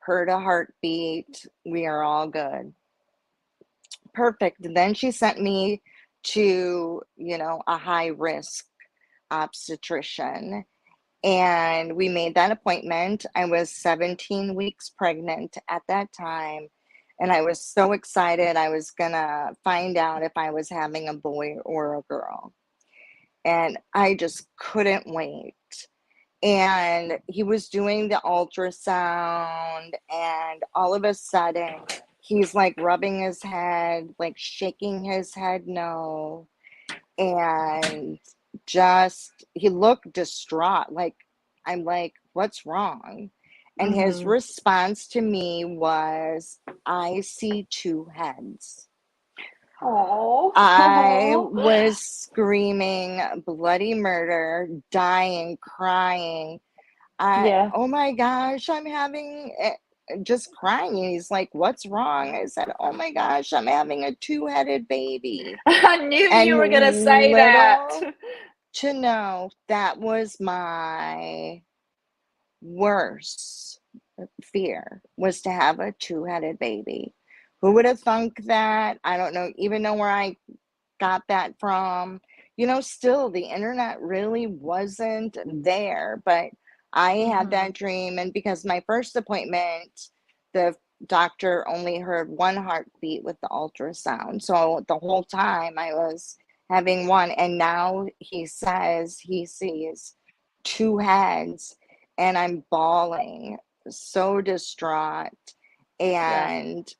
[SPEAKER 2] heard a heartbeat. We are all good. Perfect. Then she sent me to, a high risk obstetrician. And we made that appointment. I was 17 weeks pregnant at that time. And I was so excited. I was going to find out if I was having a boy or a girl. And I just couldn't wait. And he was doing the ultrasound, and all of a sudden, he's like rubbing his head, like shaking his head no, and just he looked distraught. Like, I'm like, what's wrong? And his
[SPEAKER 1] Mm-hmm.
[SPEAKER 2] response to me was, I see two heads. I
[SPEAKER 1] Oh.
[SPEAKER 2] was screaming bloody murder, dying, crying.
[SPEAKER 1] Yeah.
[SPEAKER 2] Oh my gosh, I'm having just crying. And he's like, "What's wrong?" I said, "Oh my gosh, I'm having a two-headed baby."
[SPEAKER 1] I knew you
[SPEAKER 2] And
[SPEAKER 1] were gonna say that.
[SPEAKER 2] little to know that was my worst fear was to have a two-headed baby. Who would have thunk that? I don't know, even know where I got that from. Still the internet really wasn't there, but I had
[SPEAKER 1] Hmm.
[SPEAKER 2] that dream. And because my first appointment, the doctor only heard one heartbeat with the ultrasound. So the whole time I was having one, and now he says he sees two heads, and I'm bawling, so distraught
[SPEAKER 1] Yeah.
[SPEAKER 2] and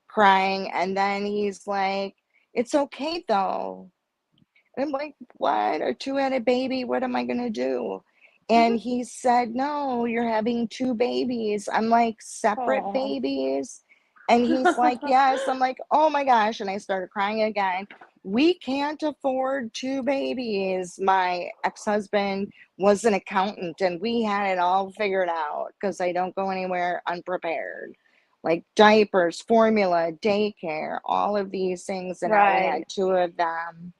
[SPEAKER 2] crying. And then he's like, "It's okay though." And I'm like, "What? A two-headed baby? What am I going to do?" And he said, "No, you're having two babies." I'm like, "Separate
[SPEAKER 1] Oh.
[SPEAKER 2] babies?" And he's like, "Yes." I'm like, "Oh my gosh." And I started crying again. We can't afford two babies. My ex-husband was an accountant, and we had it all figured out because I don't go anywhere unprepared. Like diapers, formula, daycare, all of these things. And now we had
[SPEAKER 1] Right.
[SPEAKER 2] two of them.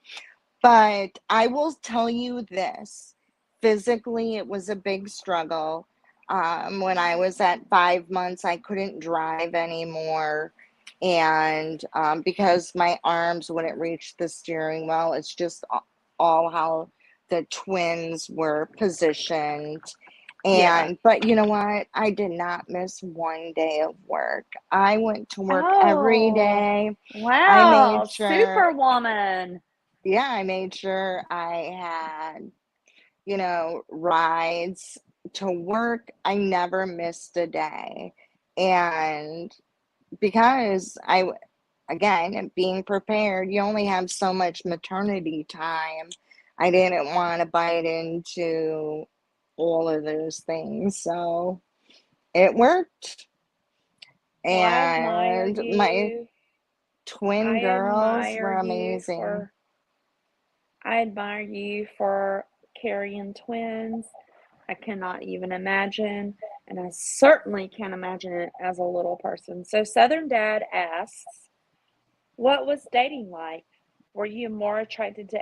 [SPEAKER 2] But I will tell you this, physically, it was a big struggle. When I was at 5 months, I couldn't drive anymore. And because my arms wouldn't reach the steering wheel, it's just all how the twins were positioned.
[SPEAKER 1] Yeah.
[SPEAKER 2] But you know what? I did not miss one day of work. I went to work every
[SPEAKER 1] Oh.
[SPEAKER 2] day. I
[SPEAKER 1] Wow.
[SPEAKER 2] made sure
[SPEAKER 1] Superwoman.
[SPEAKER 2] yeah, I made sure I had, rides to work. I never missed a day. And because again, being prepared, you only have so much maternity time. I didn't want to bite into all of those things. So it worked.
[SPEAKER 1] Well, I admire
[SPEAKER 2] And my
[SPEAKER 1] you.
[SPEAKER 2] twin
[SPEAKER 1] I
[SPEAKER 2] girls
[SPEAKER 1] admire
[SPEAKER 2] were
[SPEAKER 1] you
[SPEAKER 2] amazing.
[SPEAKER 1] for I admire you for carrying twins. I cannot even imagine, and I certainly can't imagine it as a little person. So Southern Dad asks, what was dating like? Were you more attracted to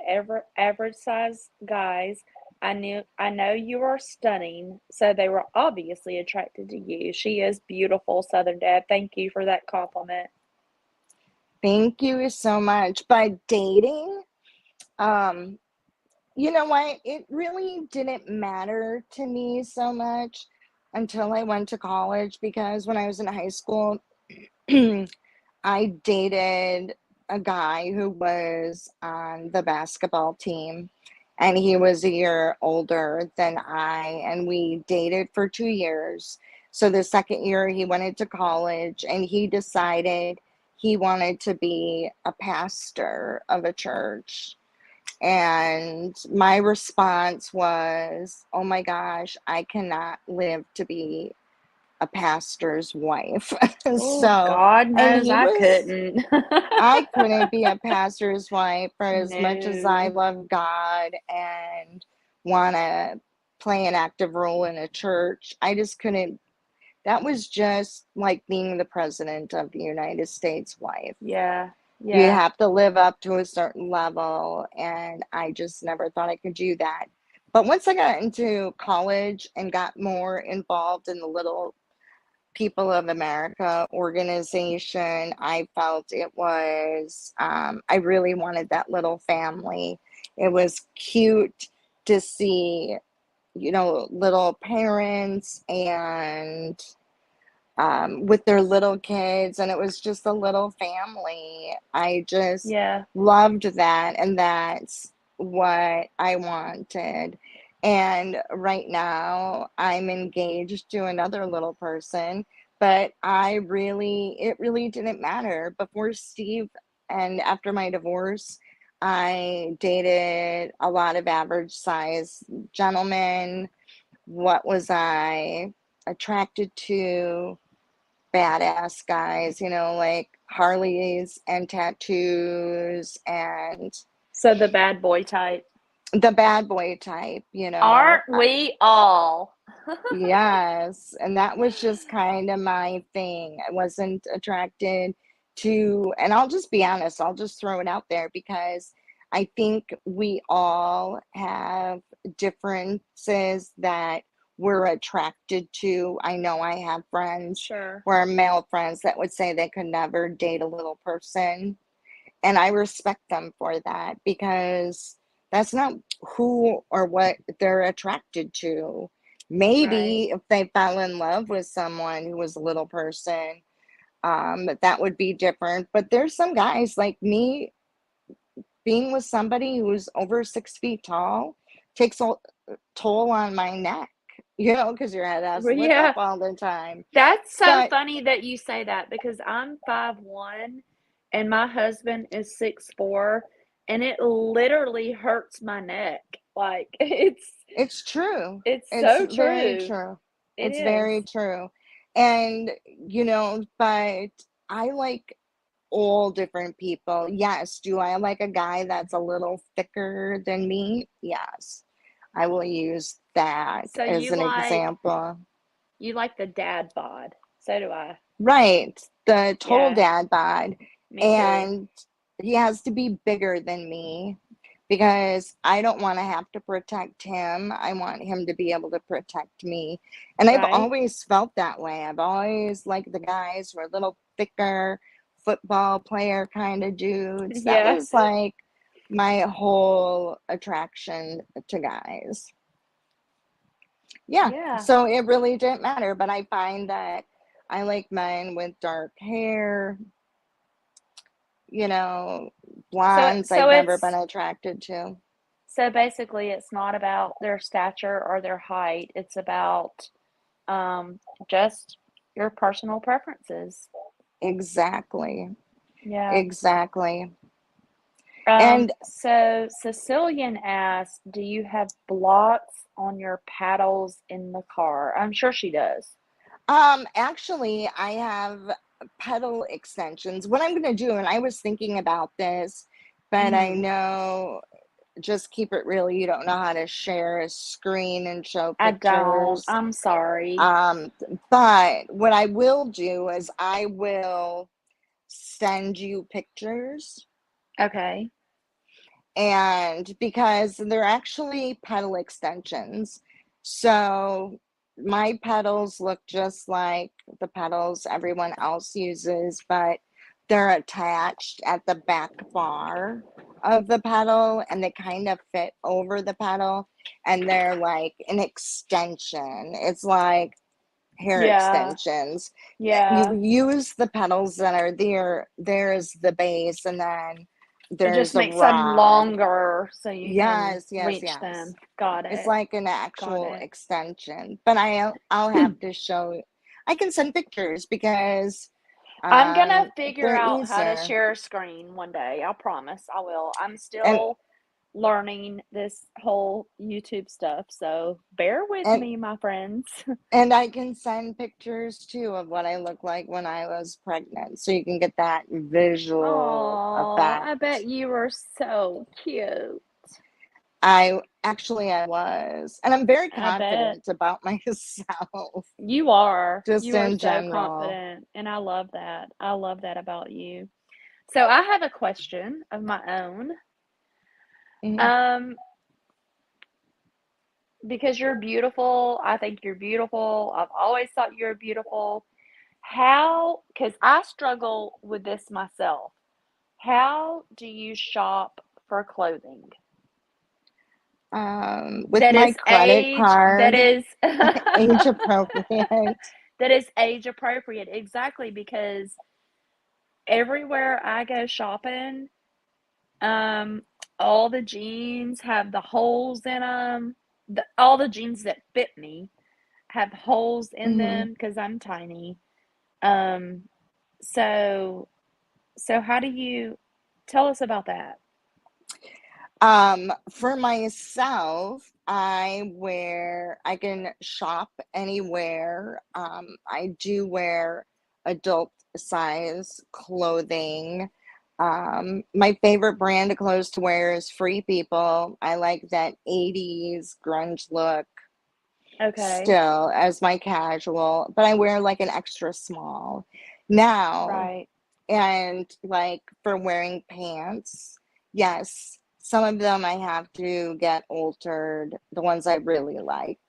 [SPEAKER 1] average size guys? I know you are stunning, so they were obviously attracted to you. She is beautiful, Southern Dad. Thank you for that compliment.
[SPEAKER 2] Thank you so much. But dating, um, you know what? It really didn't matter to me so much until I went to college because when I was in high school, I dated a guy who was on the basketball team, and he was a year older than I, and we dated for 2 years. So the second year he went into college, and he decided he wanted to be a pastor of a church. And my response was, "Oh my gosh, I cannot live to be a pastor's wife."
[SPEAKER 1] Oh,
[SPEAKER 2] So,
[SPEAKER 1] God
[SPEAKER 2] and
[SPEAKER 1] knows
[SPEAKER 2] he
[SPEAKER 1] I
[SPEAKER 2] was,
[SPEAKER 1] couldn't.
[SPEAKER 2] I couldn't be a pastor's wife for as much as I
[SPEAKER 1] No.
[SPEAKER 2] love God and want to play an active role in a church. I just couldn't. That was just like being the president of the United States wife.
[SPEAKER 1] Yeah.
[SPEAKER 2] You
[SPEAKER 1] Yeah.
[SPEAKER 2] have to live up to a certain level, and I just never thought I could do that. But once I got into college and got more involved in the Little People of America organization, I felt it was, I really wanted that little family. It was cute to see, little parents and with their little kids, and it was just a little family. I just
[SPEAKER 1] Yeah.
[SPEAKER 2] loved that, and that's what I wanted. And right now, I'm engaged to another little person, but it really didn't matter. Before Steve and after my divorce, I dated a lot of average size gentlemen. What was I attracted to? Badass guys, like Harleys and tattoos and
[SPEAKER 1] So the bad boy type.
[SPEAKER 2] the bad boy type, you know.
[SPEAKER 1] Aren't we all?
[SPEAKER 2] Yes, and that was just kind of my thing. I wasn't attracted to, and I'll just be honest, I'll just throw it out there because I think we all have differences that we're attracted to. I know I have friends
[SPEAKER 1] Sure.
[SPEAKER 2] who are male friends that would say they could never date a little person. And I respect them for that because that's not who or what they're attracted to.
[SPEAKER 1] Right.
[SPEAKER 2] Maybe if they fell in love with someone who was a little person, that would be different. But there's some guys like me being with somebody who's over 6 feet tall takes a toll on my neck, you know, because your head has
[SPEAKER 1] Well,
[SPEAKER 2] to look up
[SPEAKER 1] yeah.
[SPEAKER 2] all the time.
[SPEAKER 1] That's so
[SPEAKER 2] But
[SPEAKER 1] funny that you say that because I'm 5'1" and my husband is 6'4", and it literally hurts my neck. Like
[SPEAKER 2] it's true.
[SPEAKER 1] it's
[SPEAKER 2] It's
[SPEAKER 1] so
[SPEAKER 2] very
[SPEAKER 1] true.
[SPEAKER 2] true.
[SPEAKER 1] It
[SPEAKER 2] It's
[SPEAKER 1] is.
[SPEAKER 2] very true. And, you know, but I like all different people. Yes. Do I like a guy that's a little thicker than me? Yes. I will use that
[SPEAKER 1] So
[SPEAKER 2] as an example.
[SPEAKER 1] you like the dad bod. So do I.
[SPEAKER 2] Right. The total
[SPEAKER 1] Yeah,
[SPEAKER 2] dad bod.
[SPEAKER 1] me too.
[SPEAKER 2] And he has to be bigger than me because I don't want to have to protect him. I want him to be able to protect me. And I've
[SPEAKER 1] Right?
[SPEAKER 2] always felt that way. I've always liked the guys who are a little thicker, football player kind of dudes. That
[SPEAKER 1] Yeah.
[SPEAKER 2] was like my whole attraction to guys. Yeah.
[SPEAKER 1] Yeah.
[SPEAKER 2] So it really didn't matter. But I find that I like men with dark hair, you know, blondes
[SPEAKER 1] So
[SPEAKER 2] I've never been
[SPEAKER 1] it's
[SPEAKER 2] attracted to.
[SPEAKER 1] so basically it's not about their stature or their height. It's about um just your personal preferences.
[SPEAKER 2] Exactly.
[SPEAKER 1] Yeah.
[SPEAKER 2] Exactly. And
[SPEAKER 1] So Sicilian asked, do you have blots on your paddles in the car? I'm sure she does.
[SPEAKER 2] actually I have pedal extensions. What I'm going to do, and I was thinking about this, but I
[SPEAKER 1] Hmm.
[SPEAKER 2] know just keep it real. You don't know how to share a screen and show
[SPEAKER 1] I don't.
[SPEAKER 2] pictures.
[SPEAKER 1] I'm sorry.
[SPEAKER 2] Um, but what I will do is I will send you pictures,
[SPEAKER 1] Okay.
[SPEAKER 2] and because they're actually pedal extensions. So my pedals look just like the pedals everyone else uses, but they're attached at the back bar of the pedal and they kind of fit over the pedal and they're like an extension. It's like hair
[SPEAKER 1] Yeah.
[SPEAKER 2] extensions. You
[SPEAKER 1] Yeah.
[SPEAKER 2] use the pedals that are there. There's the base, and then
[SPEAKER 1] It just
[SPEAKER 2] there's a
[SPEAKER 1] makes them
[SPEAKER 2] rod.
[SPEAKER 1] longer so you can
[SPEAKER 2] Yes, yes,
[SPEAKER 1] reach them.
[SPEAKER 2] yes.
[SPEAKER 1] Got
[SPEAKER 2] It's
[SPEAKER 1] it.
[SPEAKER 2] like an
[SPEAKER 1] Got
[SPEAKER 2] actual
[SPEAKER 1] it.
[SPEAKER 2] extension. But I'll have to show you. I can send pictures because
[SPEAKER 1] I'm gonna figure
[SPEAKER 2] they're
[SPEAKER 1] out how to
[SPEAKER 2] easier.
[SPEAKER 1] share a screen one day. I promise I will. I'm
[SPEAKER 2] And
[SPEAKER 1] still learning this whole YouTube stuff, so bear with
[SPEAKER 2] and
[SPEAKER 1] me, my friends.
[SPEAKER 2] and I can send pictures too of what I look like when I was pregnant, so you can get that visual
[SPEAKER 1] Oh, I bet
[SPEAKER 2] effect.
[SPEAKER 1] you were so cute.
[SPEAKER 2] I was, and I'm very
[SPEAKER 1] I bet
[SPEAKER 2] confident about myself,
[SPEAKER 1] you are.
[SPEAKER 2] just
[SPEAKER 1] You are
[SPEAKER 2] in
[SPEAKER 1] so
[SPEAKER 2] general.
[SPEAKER 1] confident, and I love that. I love that about you. So I have a question of my own.
[SPEAKER 2] Mhm.
[SPEAKER 1] Um, because you're beautiful. I think you're beautiful. I've always thought you're beautiful. How, because I struggle with this myself. How do you shop for clothing
[SPEAKER 2] With my credit
[SPEAKER 1] that
[SPEAKER 2] card,
[SPEAKER 1] is
[SPEAKER 2] age appropriate.
[SPEAKER 1] that is age appropriate? Exactly, because everywhere I go shopping, um, all the jeans have the holes in them. All the jeans that fit me have holes in
[SPEAKER 2] Hmm.
[SPEAKER 1] them because I'm tiny. Um, so so how do you tell us about that?
[SPEAKER 2] For myself, I can shop anywhere. I do wear adult size clothing. My favorite brand of clothes to wear is Free People. I like that 80s grunge look
[SPEAKER 1] Okay.
[SPEAKER 2] still as my casual, but I wear like an extra small now.
[SPEAKER 1] Right.
[SPEAKER 2] And like for wearing pants, yes, some of them I have to get altered, the ones I really like.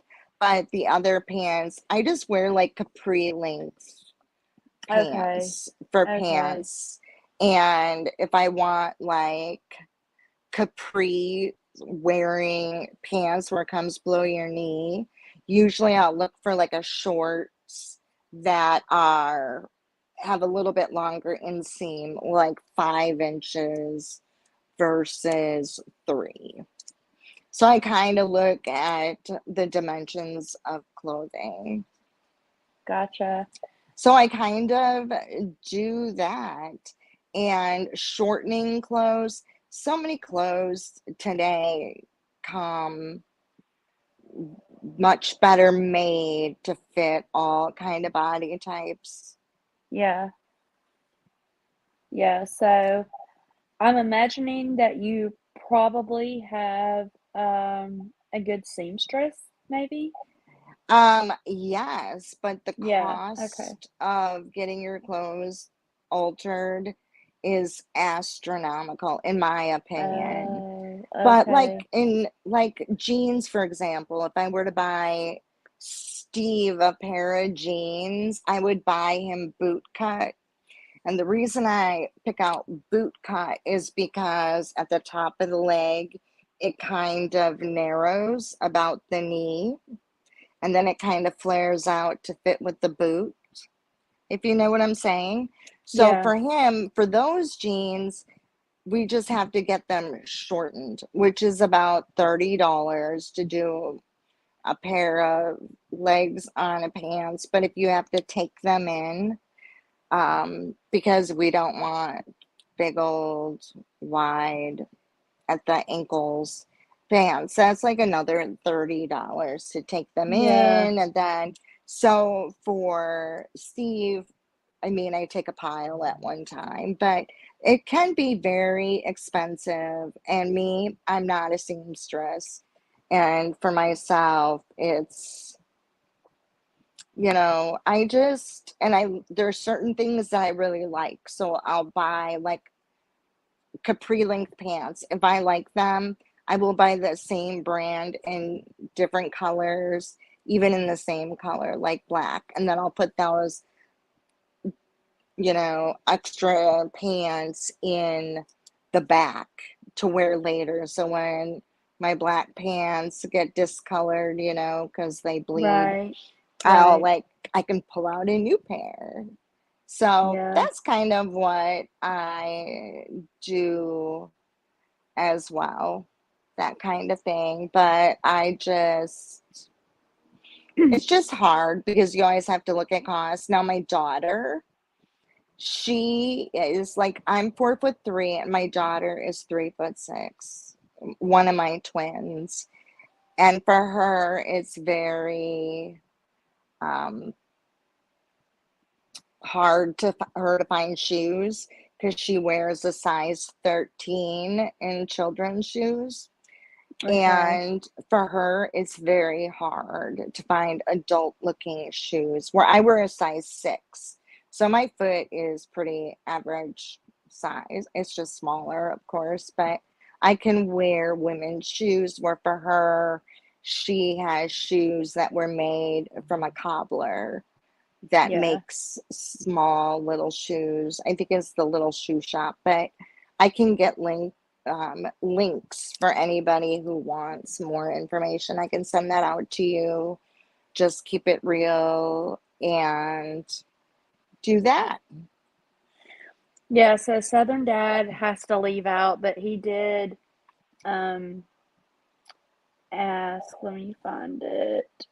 [SPEAKER 2] But the other pants, I just wear like capri length
[SPEAKER 1] Okay.
[SPEAKER 2] pants for
[SPEAKER 1] Okay.
[SPEAKER 2] pants. And if I want like capri wearing pants where it comes below your knee, usually I'll look for like a shorts that are have a little bit longer inseam, like 5 inches versus 3. So I kind of look at the dimensions of clothing.
[SPEAKER 1] Gotcha.
[SPEAKER 2] So I kind of do that. And shortening clothes, so many clothes today come much better made to fit all kind of body types.
[SPEAKER 1] Yeah. Yeah. So I'm imagining that you probably have a good seamstress, maybe?
[SPEAKER 2] Yes, but the
[SPEAKER 1] Yeah. Okay.
[SPEAKER 2] cost of getting your clothes altered is astronomical, in my opinion.
[SPEAKER 1] Oh,
[SPEAKER 2] But
[SPEAKER 1] okay.
[SPEAKER 2] like in like jeans, for example, if I were to buy Steve a pair of jeans, I would buy him boot cut. And the reason I pick out boot cut is because at the top of the leg, it kind of narrows about the knee, and then it kind of flares out to fit with the boot, if you know what I'm saying. So
[SPEAKER 1] Yeah.
[SPEAKER 2] for him, for those jeans, we just have to get them shortened, which is about $30 to do a pair of legs on a pants. But if you have to take them in, because we don't want big old wide at the ankles pants, that's like another $30 to take them
[SPEAKER 1] Yeah.
[SPEAKER 2] in. And then, so for Steve, I mean, I take a pile at one time, but it can be very expensive. And me, I'm not a seamstress. And for myself, it's, I just, and there's certain things that I really like. So I'll buy like capri length pants. If I like them, I will buy the same brand in different colors, even in the same color, like black. And then I'll put those extra pants in the back to wear later. So when my black pants get discolored, because they bleed,
[SPEAKER 1] Right.
[SPEAKER 2] I'll
[SPEAKER 1] Right.
[SPEAKER 2] like, I can pull out a new pair. So
[SPEAKER 1] Yeah.
[SPEAKER 2] that's kind of what I do as well, that kind of thing. But it's just hard because you always have to look at costs. Now, my daughter, she is like, I'm 4'3" and my daughter is 3'6", one of my twins. And for her, it's very um, hard her to find shoes because she wears a size 13 in children's shoes.
[SPEAKER 1] Okay.
[SPEAKER 2] And for her, it's very hard to find adult looking shoes where I wear a size 6. So my foot is pretty average size. It's just smaller, of course, but I can wear women's shoes where for her, she has shoes that were made from a cobbler that
[SPEAKER 1] Yeah.
[SPEAKER 2] makes small little shoes. I think it's the Little Shoe Shop, but I can get links for anybody who wants more information. I can send that out to you. Just keep it real and do that.
[SPEAKER 1] Yeah, so Southern Dad has to leave out, but he did um ask, let me find it.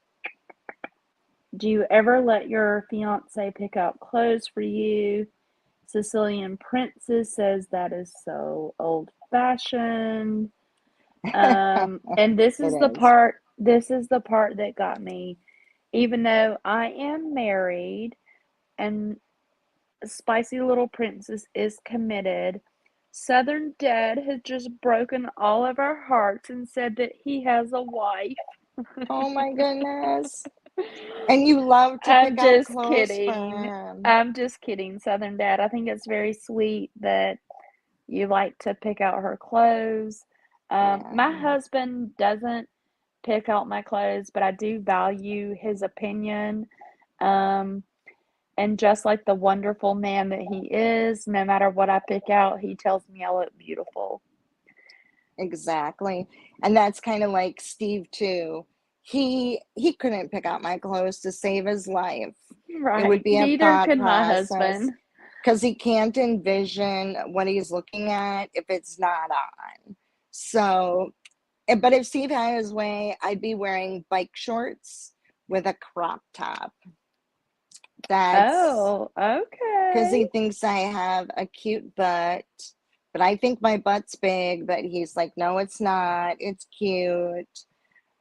[SPEAKER 1] Do you ever let your fiance pick out clothes for you? Sicilian Princess says that is so old fashioned. And
[SPEAKER 2] It is.
[SPEAKER 1] this is the part that got me. Even though I am married and Spicy Little Princess is committed. Southern Dad has just broken all of our hearts and said that he has a wife.
[SPEAKER 2] Oh my goodness. And you love to
[SPEAKER 1] I'm
[SPEAKER 2] pick out
[SPEAKER 1] just
[SPEAKER 2] clothes for
[SPEAKER 1] kidding.
[SPEAKER 2] him.
[SPEAKER 1] I'm just kidding, Southern Dad. I think it's very sweet that you like to pick out her clothes. My
[SPEAKER 2] Yeah.
[SPEAKER 1] husband doesn't pick out my clothes, but I do value his opinion. Um, and just like the wonderful man that he is, no matter what I pick out, he tells me I look beautiful.
[SPEAKER 2] Exactly. And that's kind of like Steve too. He couldn't pick out my clothes to save his life. It would
[SPEAKER 1] Right.
[SPEAKER 2] be a
[SPEAKER 1] Neither
[SPEAKER 2] thought
[SPEAKER 1] could my
[SPEAKER 2] process
[SPEAKER 1] husband.
[SPEAKER 2] because he can't envision what he's looking at if it's not on. So, but if Steve had his way, I'd be wearing bike shorts with a crop top. That's
[SPEAKER 1] Oh,
[SPEAKER 2] because
[SPEAKER 1] okay.
[SPEAKER 2] he thinks I have a cute butt, but I think my butt's big, but he's like, no, it's not. It's cute.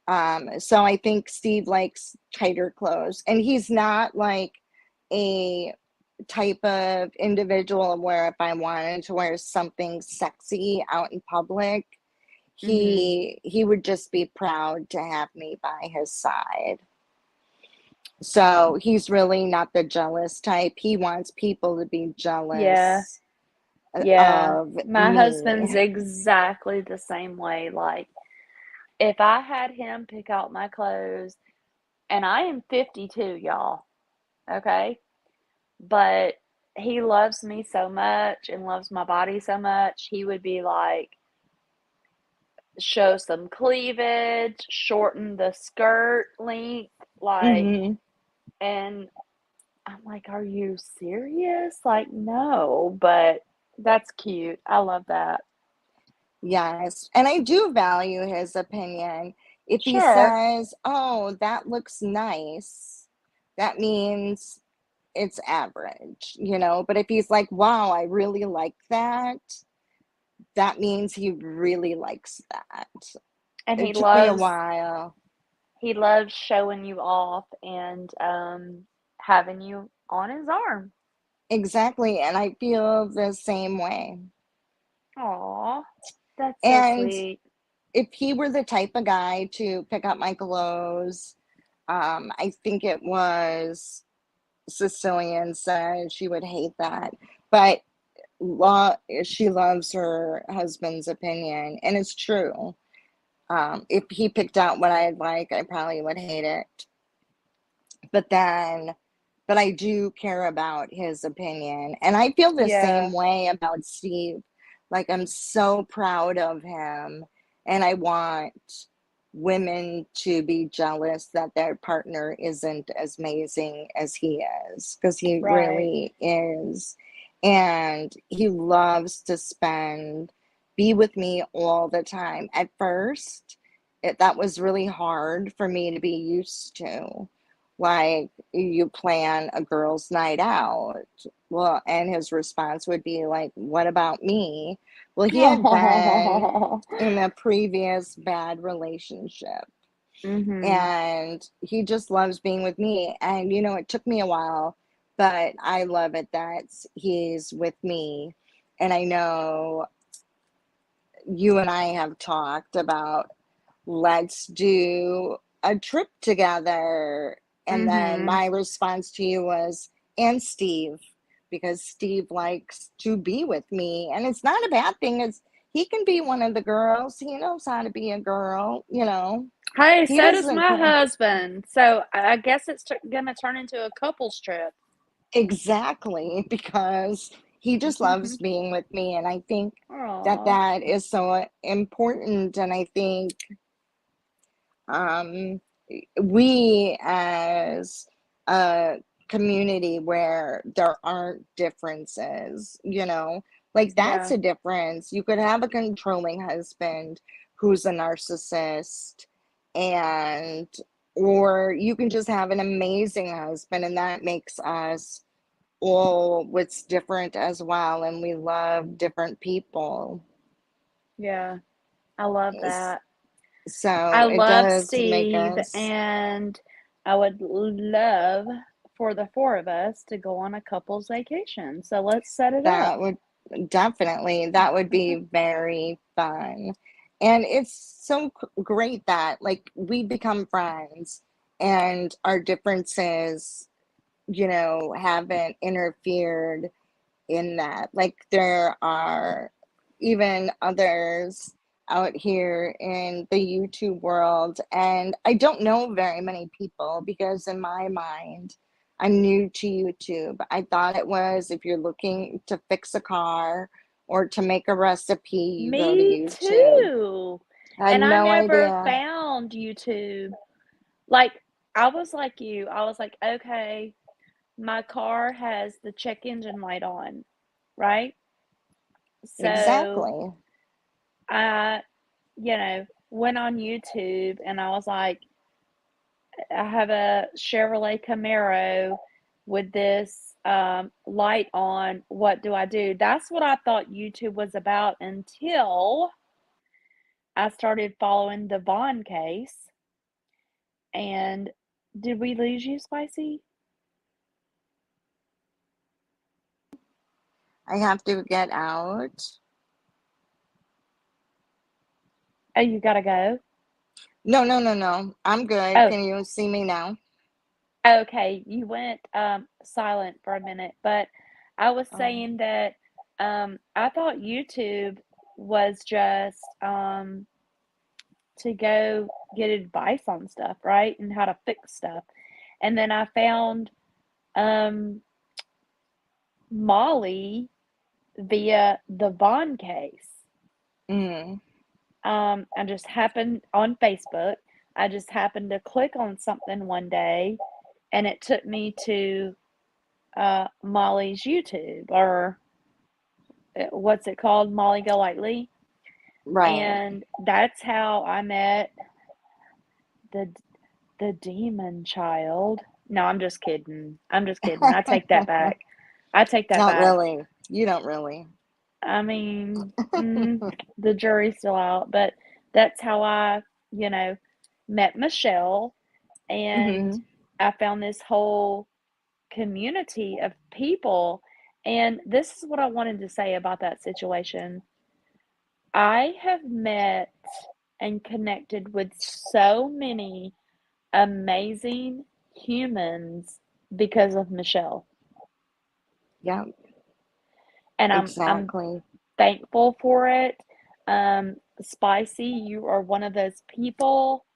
[SPEAKER 2] So I think Steve likes tighter clothes, and he's not like a type of individual where if I wanted to wear something sexy out in public,
[SPEAKER 1] Mhm.
[SPEAKER 2] he would just be proud to have me by his side. So he's really not the jealous type. He wants people to be
[SPEAKER 1] Yeah.
[SPEAKER 2] jealous
[SPEAKER 1] Yeah.
[SPEAKER 2] of
[SPEAKER 1] My
[SPEAKER 2] me.
[SPEAKER 1] husband's exactly the same way. Like, if I had him pick out my clothes, and I am 52, y'all, okay? But he loves me so much and loves my body so much, he would be like, show some cleavage, shorten the skirt length, like,
[SPEAKER 2] Hmm.
[SPEAKER 1] and I'm like, are you serious? Like, no, but that's cute. I love that.
[SPEAKER 2] Yes. And I do value his opinion. If he
[SPEAKER 1] Sure.
[SPEAKER 2] says, oh, that looks nice, that means it's average, you know? But if he's like, wow, I really like that, that means he really likes that.
[SPEAKER 1] And
[SPEAKER 2] It took me a while.
[SPEAKER 1] he loves showing you off and having you on his arm.
[SPEAKER 2] Exactly. And I feel the same way.
[SPEAKER 1] Aw, that's so
[SPEAKER 2] And
[SPEAKER 1] sweet.
[SPEAKER 2] if he were the type of guy to pick up my clothes, I think it was Sicilian said she would hate that. But she loves her husband's opinion, and it's true. If he picked out what I'd like, I probably would hate it. But then, but I do care about his opinion. And I feel the
[SPEAKER 1] Yeah,
[SPEAKER 2] same way about Steve. Like, I'm so proud of him. And I want women to be jealous that their partner isn't as amazing as he is, because he
[SPEAKER 1] right.
[SPEAKER 2] really is. And he loves to be with me all the time. At first, that was really hard for me to be used to, like you plan a girls' night out. Well, and his response would be like, "What about me?" Well, he had been
[SPEAKER 1] Oh.
[SPEAKER 2] in a previous bad relationship,
[SPEAKER 1] Mhm.
[SPEAKER 2] and he just loves being with me. And it took me a while, but I love it that he's with me. And I know you and I have talked about, let's do a trip together. And then
[SPEAKER 1] Mhm.
[SPEAKER 2] my response to you was, and Steve, because Steve likes to be with me. And it's not a bad thing. He can be one of the girls. He knows how to be a girl.
[SPEAKER 1] Hey,
[SPEAKER 2] He
[SPEAKER 1] so does
[SPEAKER 2] doesn't
[SPEAKER 1] my
[SPEAKER 2] care.
[SPEAKER 1] husband. So I guess it's gonna turn into a couples trip.
[SPEAKER 2] Exactly, because he just loves being with me. And I think that
[SPEAKER 1] Oh,
[SPEAKER 2] that is so important. And I think um, we as a community where there aren't differences, like that's
[SPEAKER 1] yeah,
[SPEAKER 2] a difference. You could have a controlling husband who's a narcissist, and or you can just have an amazing husband, and that makes us all what's different as well, and we love different people.
[SPEAKER 1] yeah. I love that. I
[SPEAKER 2] So it
[SPEAKER 1] love
[SPEAKER 2] does make
[SPEAKER 1] Steve,
[SPEAKER 2] us.
[SPEAKER 1] and I would love for the four of us to go on a couple's vacation. So let's set it up.
[SPEAKER 2] That would definitely, that would be very fun. And it's so great that like we become friends and our differences, haven't interfered in that. Like there are even others out here in the YouTube world, and I don't know very many people because in my mind, I'm new to YouTube. I thought it was if you're looking to fix a car or to make a recipe, you go to
[SPEAKER 1] Me
[SPEAKER 2] YouTube.
[SPEAKER 1] too.
[SPEAKER 2] I had
[SPEAKER 1] And I
[SPEAKER 2] no
[SPEAKER 1] never
[SPEAKER 2] idea.
[SPEAKER 1] found YouTube. Like, I was like you. I was like, okay, my car has the check engine light on, right? So
[SPEAKER 2] Exactly.
[SPEAKER 1] I, went on YouTube and I was like, I have a Chevrolet Camaro with this light on. What do I do? That's what I thought YouTube was about until I started following the Vaughn case. And did we lose you, Spicy?
[SPEAKER 2] I have to get out.
[SPEAKER 1] Oh, you gotta go.
[SPEAKER 2] No, no, no, no. I'm good.
[SPEAKER 1] Oh,
[SPEAKER 2] Can you see me now?
[SPEAKER 1] okay. You went silent for a minute, but I was
[SPEAKER 2] Oh,
[SPEAKER 1] saying that I thought YouTube was just to go get advice on stuff, right? And how to fix stuff. And then I found um, Molly via the Vaughn case.
[SPEAKER 2] mm,
[SPEAKER 1] I just happened on Facebook. I just happened to click on something one day, and it took me to Molly's YouTube, or what's it called, Molly Golightly,
[SPEAKER 2] right.
[SPEAKER 1] and that's how I met the the demon child. No, I'm just kidding. I'm just kidding. I take that back. I take that
[SPEAKER 2] Not
[SPEAKER 1] back.
[SPEAKER 2] really. You don't really.
[SPEAKER 1] I mean, the jury's still out, but that's how I, you know, met Michelle, and
[SPEAKER 2] Hmm.
[SPEAKER 1] I found this whole community of people. And this is what I wanted to say about that situation. I have met and connected with so many amazing humans because of Michelle.
[SPEAKER 2] Yeah,
[SPEAKER 1] And I'm
[SPEAKER 2] exactly.
[SPEAKER 1] thankful for it. Spicy, you are one of those people.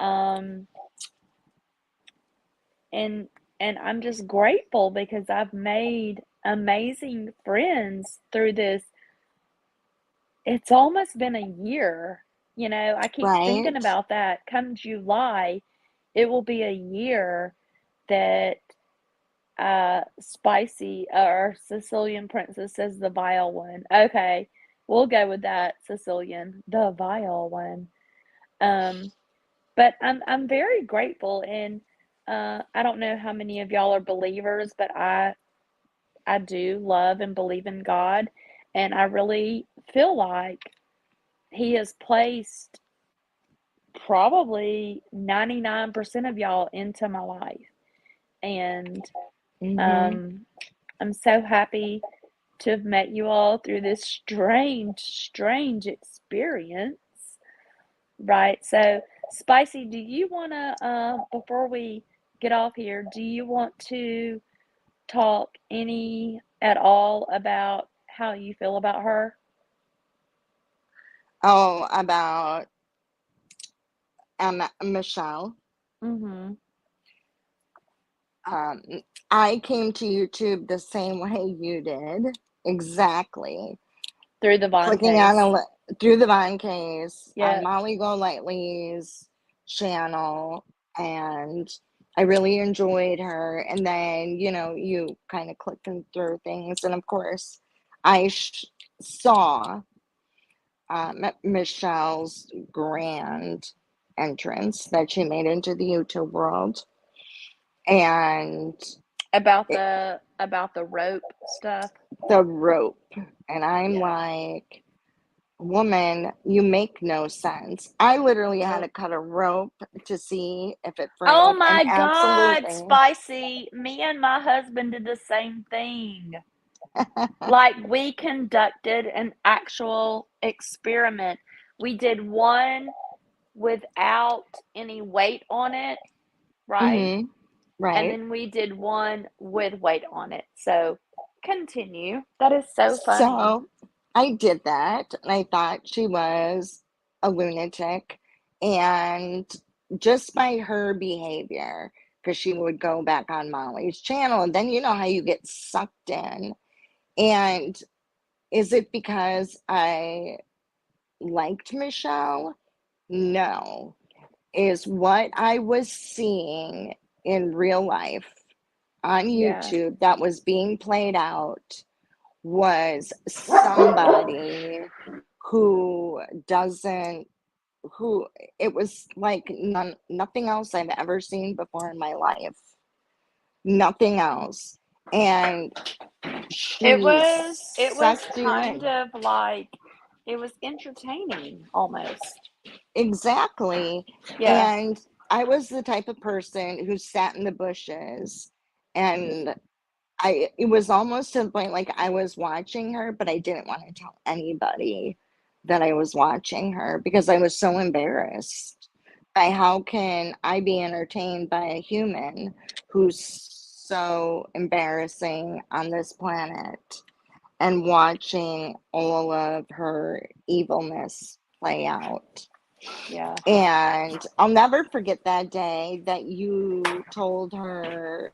[SPEAKER 1] Um, and I'm just grateful because I've made amazing friends through this. It's almost been a year. I keep thinking
[SPEAKER 2] Right?
[SPEAKER 1] about that. Come July, it will be a year that Spicy or Sicilian Princess says the vile one. Okay, we'll go with that, Sicilian, the vile one. Um, but I'm very grateful, and I don't know how many of y'all are believers, but I do love and believe in God, and I really feel like He has placed probably 99% of y'all into my life, and
[SPEAKER 2] Hmm.
[SPEAKER 1] um, I'm so happy to have met you all through this strange, strange experience. Right. So, Spicy, do you want to, before we get off here, do you want to talk any at all about how you feel about her?
[SPEAKER 2] Oh, about Michelle.
[SPEAKER 1] Mm-hmm.
[SPEAKER 2] Um, I came to YouTube the same way you did. Exactly.
[SPEAKER 1] Through the Vaughn
[SPEAKER 2] Clicking on
[SPEAKER 1] case.
[SPEAKER 2] through the Vine case on
[SPEAKER 1] Yep.
[SPEAKER 2] Molly Golightly's channel, and I really enjoyed her. And then you kind of clicking through things, and of course, I saw Michelle's grand entrance that she made into the YouTube world, and it,
[SPEAKER 1] About the rope stuff.
[SPEAKER 2] the rope, and I'm
[SPEAKER 1] Yeah.
[SPEAKER 2] like, woman, you make no sense. I literally had to
[SPEAKER 1] Nope.
[SPEAKER 2] cut a rope to see if it
[SPEAKER 1] Oh
[SPEAKER 2] frayed, and
[SPEAKER 1] my God,
[SPEAKER 2] absolutely.
[SPEAKER 1] spicy. Me and my husband did the same thing. Like, we conducted an actual experiment. We did one without any weight on it, right?
[SPEAKER 2] Hmm.
[SPEAKER 1] And
[SPEAKER 2] Right.
[SPEAKER 1] then we did one with weight on it. So continue. That is so funny.
[SPEAKER 2] So I did that, and I thought she was a lunatic. And just by her behavior, because she would go back on Molly's channel, and then you know how you get sucked in. And is it because I liked Michelle? No. Is what I was seeing in real life on
[SPEAKER 1] Yeah.
[SPEAKER 2] YouTube that was being played out was somebody who doesn't who it was like nothing else I've ever seen before in my life. Nothing else. And
[SPEAKER 1] It
[SPEAKER 2] she
[SPEAKER 1] was it was
[SPEAKER 2] sucked you
[SPEAKER 1] kind
[SPEAKER 2] in.
[SPEAKER 1] of like it was entertaining almost.
[SPEAKER 2] Exactly.
[SPEAKER 1] Yeah.
[SPEAKER 2] And I was the type of person who sat in the bushes, and it was almost to the point like I was watching her, but I didn't want to tell anybody that I was watching her because I was so embarrassed by how can I be entertained by a human who's so embarrassing on this planet, and watching all of her evilness play out.
[SPEAKER 1] Yeah.
[SPEAKER 2] And I'll never forget that day that you told her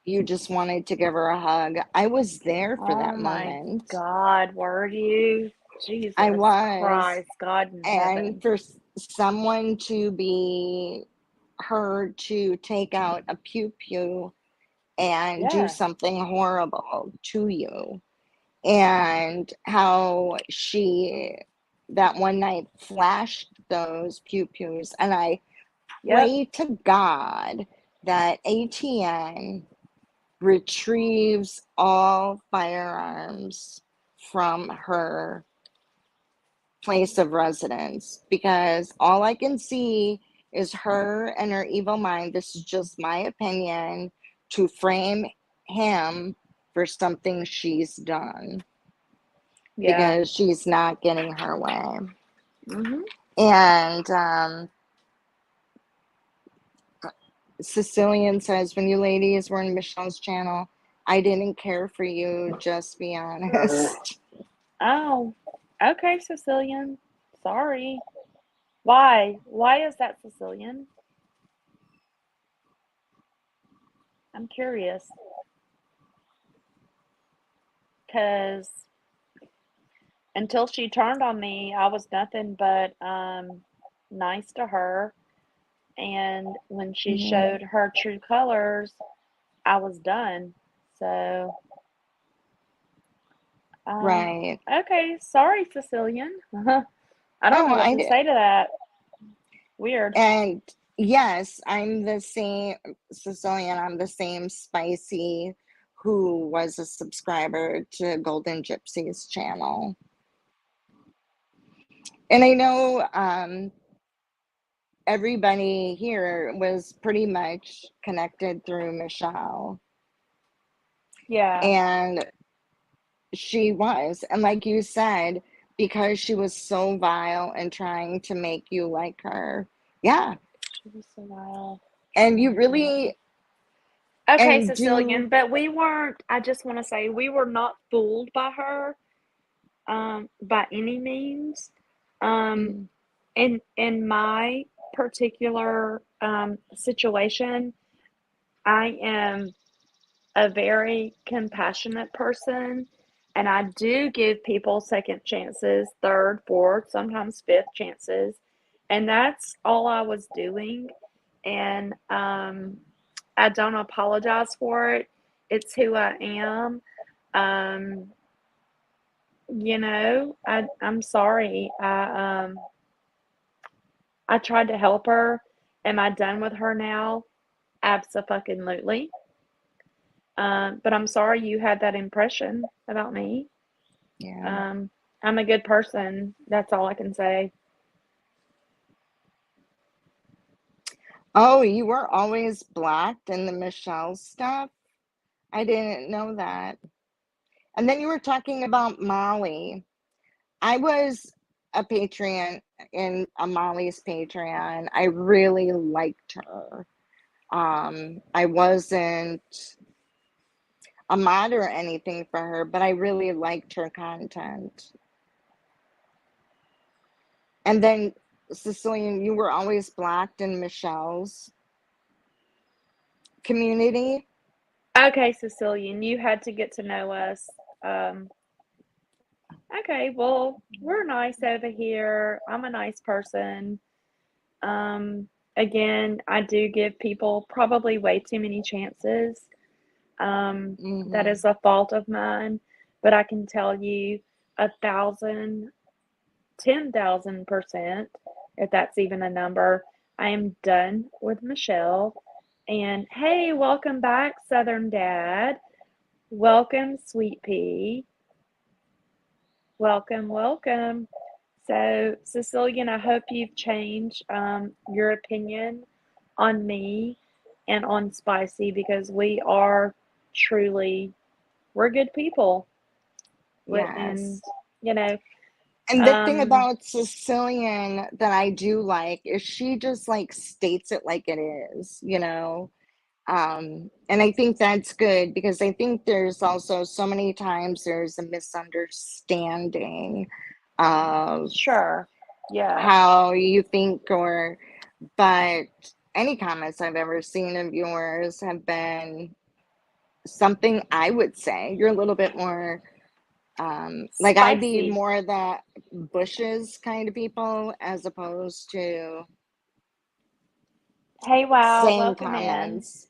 [SPEAKER 2] you just wanted to give her a hug. I was there for
[SPEAKER 1] Oh
[SPEAKER 2] that
[SPEAKER 1] my
[SPEAKER 2] moment.
[SPEAKER 1] God, were you?
[SPEAKER 2] I
[SPEAKER 1] Jesus
[SPEAKER 2] was.
[SPEAKER 1] Christ, God in
[SPEAKER 2] And
[SPEAKER 1] heaven.
[SPEAKER 2] for someone to be her to take out a pew pew and do
[SPEAKER 1] Yeah.
[SPEAKER 2] something horrible to you, and how she that one night flashed those pew pews, and I
[SPEAKER 1] Yep.
[SPEAKER 2] pray to God that ATN retrieves all firearms from her place of residence, because all I can see is her and her evil mind. This is just my opinion, to frame him for something she's done,
[SPEAKER 1] Yeah.
[SPEAKER 2] because she's not getting her way.
[SPEAKER 1] Mhm.
[SPEAKER 2] And Sicilian says, when you ladies were in Michelle's channel, I didn't care for you, just be honest.
[SPEAKER 1] Oh. Okay, Sicilian. Sorry. Why? Why is that Sicilian? I'm curious. Cause until she turned on me, I was nothing but nice to her. And when she
[SPEAKER 2] Mhm.
[SPEAKER 1] showed her true colors, I was done. So, um,
[SPEAKER 2] Right.
[SPEAKER 1] okay, sorry, Sicilian. I don't
[SPEAKER 2] No,
[SPEAKER 1] know what
[SPEAKER 2] I
[SPEAKER 1] to
[SPEAKER 2] did.
[SPEAKER 1] say to that. Weird.
[SPEAKER 2] And yes, I'm the same Sicilian. I'm the same spicy who was a subscriber to Golden Gypsy's channel. And I know everybody here was pretty much connected through Michelle.
[SPEAKER 1] Yeah,
[SPEAKER 2] And she was. And like you said, because she was so vile and trying to make you like her. Yeah.
[SPEAKER 1] she was so wild.
[SPEAKER 2] And
[SPEAKER 1] Oh
[SPEAKER 2] you
[SPEAKER 1] my God.
[SPEAKER 2] really,
[SPEAKER 1] Okay,
[SPEAKER 2] and do,
[SPEAKER 1] Sicilian, but we weren't, I just want to say, we were not fooled by her, by any means. Um,
[SPEAKER 2] mm,
[SPEAKER 1] in my particular situation, I am a very compassionate person, and I do give people second chances, third, fourth, sometimes fifth chances, and that's all I was doing. And I don't apologize for it. It's who I am. Um, I'm sorry. I tried to help her. Am I done with her now? Abso-fucking-lutely. But I'm sorry you had that impression about me.
[SPEAKER 2] yeah.
[SPEAKER 1] Um, I'm a good person. That's all I can say.
[SPEAKER 2] Oh, you were always blocked in the Michelle stuff? I didn't know that. And then you were talking about Molly. I was a Patreon in a Molly's Patreon. I really liked her. I wasn't a mod or anything for her, but I really liked her content. And then, Cecilian, you were always blocked in Michelle's community.
[SPEAKER 1] Okay, Cecilian, you had to get to know us. Um, okay, well, we're nice over here. I'm a nice person. Um, Again, I do give people probably way too many chances. That
[SPEAKER 2] Hmm.
[SPEAKER 1] is a fault of mine, but I can tell you 1,000, 10,000%, if that's even a number, I am done with Michelle. And hey, welcome back, Southern Dad. Welcome, Sweet Pea. Welcome, welcome. So, Cecilian, I hope you've changed your opinion on me and on Spicy because we are truly, we're good people. And,
[SPEAKER 2] Yes.
[SPEAKER 1] you know,
[SPEAKER 2] And the thing
[SPEAKER 1] um,
[SPEAKER 2] about Sicilian that I do like is she just like states it like it is, you know? And I think that's good because I think there's also so many times there's a misunderstanding of
[SPEAKER 1] sure. Yeah.
[SPEAKER 2] how you think, or, but any comments I've ever seen of yours have been something I would say. You're a little bit more, like I'd be
[SPEAKER 1] Spicy.
[SPEAKER 2] more the bushes kind of people as opposed to
[SPEAKER 1] Hey, wow.
[SPEAKER 2] saying
[SPEAKER 1] Welcome in.
[SPEAKER 2] comments.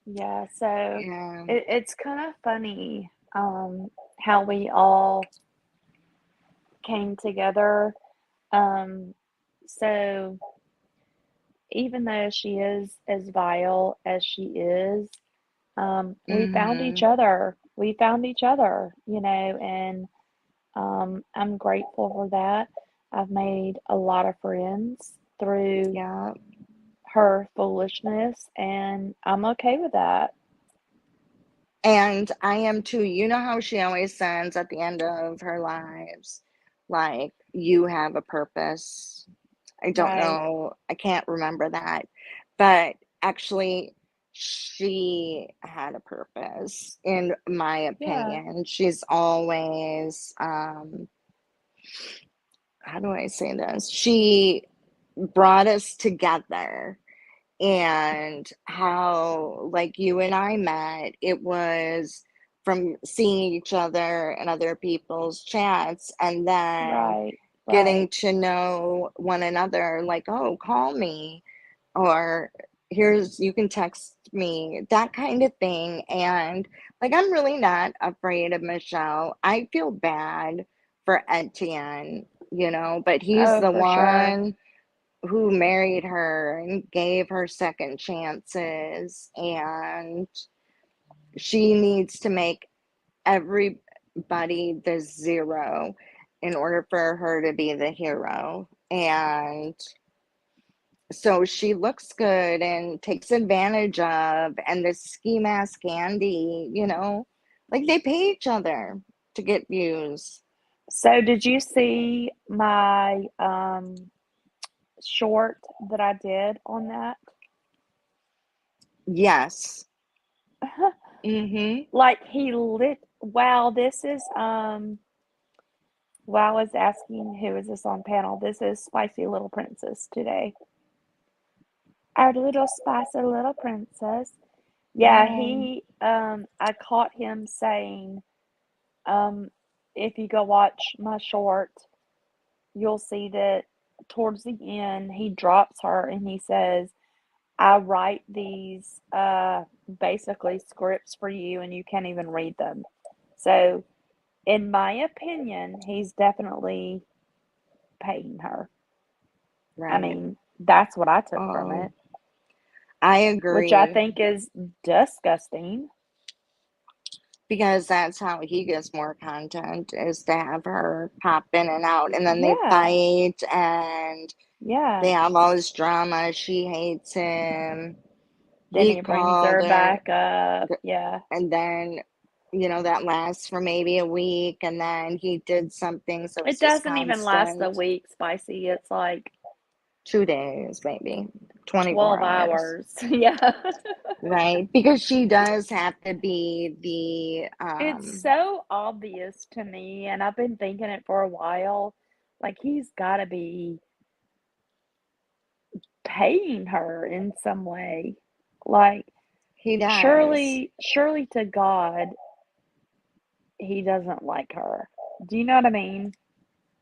[SPEAKER 1] Yeah. So
[SPEAKER 2] Yeah.
[SPEAKER 1] it's kind of funny how we all came together. Um, so even though she is as vile as she is, we found each
[SPEAKER 2] Mm-hmm.
[SPEAKER 1] other. We found each other, and I'm grateful for that. I've made a lot of friends through
[SPEAKER 2] Yeah.
[SPEAKER 1] her foolishness, and I'm okay with that.
[SPEAKER 2] And I am too. You know how she always sends at the end of her lives, like, you have a purpose. I don't
[SPEAKER 1] Right.
[SPEAKER 2] know. I can't remember that. But actually, she had a purpose, in my
[SPEAKER 1] Yeah.
[SPEAKER 2] opinion. She's always, how do I say this? She brought us together, and how, like, you and I met, it was from seeing each other and other people's chats, and then
[SPEAKER 1] Right.
[SPEAKER 2] getting
[SPEAKER 1] Right.
[SPEAKER 2] to know one another, like, oh, call me, or here's, you can text me, that kind of thing. And like, I'm really not afraid of Michelle. I feel bad for Etienne, but he's
[SPEAKER 1] Oh,
[SPEAKER 2] the
[SPEAKER 1] for sure.
[SPEAKER 2] one who married her and gave her second chances, and she needs to make everybody the zero in order for her to be the hero. And so she looks good and takes advantage of, and this ski mask Andy, like, they pay each other to get views.
[SPEAKER 1] So, did you see my short that I did on that?
[SPEAKER 2] Yes. Mm-hmm.
[SPEAKER 1] Like he lit. Wow, this is Well, I was asking who is this on panel. This is Spicy Little Princess today. Our little spicy little princess. Yeah,
[SPEAKER 2] Yeah.
[SPEAKER 1] he I caught him saying, um, if you go watch my short, you'll see that towards the end he drops her and he says, I write these basically scripts for you and you can't even read them. So in my opinion, he's definitely paying her. I
[SPEAKER 2] Right.
[SPEAKER 1] mean, that's what I took from
[SPEAKER 2] Oh,
[SPEAKER 1] it,
[SPEAKER 2] I
[SPEAKER 1] which I
[SPEAKER 2] agree.
[SPEAKER 1] think is disgusting.
[SPEAKER 2] because that's how he gets more content, is to have her pop in and out, and then they
[SPEAKER 1] Yeah.
[SPEAKER 2] fight and
[SPEAKER 1] Yeah.
[SPEAKER 2] they have all this drama. She hates him.
[SPEAKER 1] Then
[SPEAKER 2] He
[SPEAKER 1] he brings
[SPEAKER 2] called
[SPEAKER 1] her
[SPEAKER 2] her,
[SPEAKER 1] back up. Yeah.
[SPEAKER 2] and then that lasts for maybe a week, and then he did something, so
[SPEAKER 1] It
[SPEAKER 2] it's just
[SPEAKER 1] doesn't even last a
[SPEAKER 2] constant.
[SPEAKER 1] week, Spicy. It's like
[SPEAKER 2] 2 days, maybe 24
[SPEAKER 1] 12
[SPEAKER 2] hours.
[SPEAKER 1] hours. Yeah.
[SPEAKER 2] Right, because she does have to be the
[SPEAKER 1] It's so obvious to me, and I've been thinking it for a while. Like, he's got to be paying her in some way. Like,
[SPEAKER 2] he does.
[SPEAKER 1] surely to God, he doesn't like her. Do you know what I mean?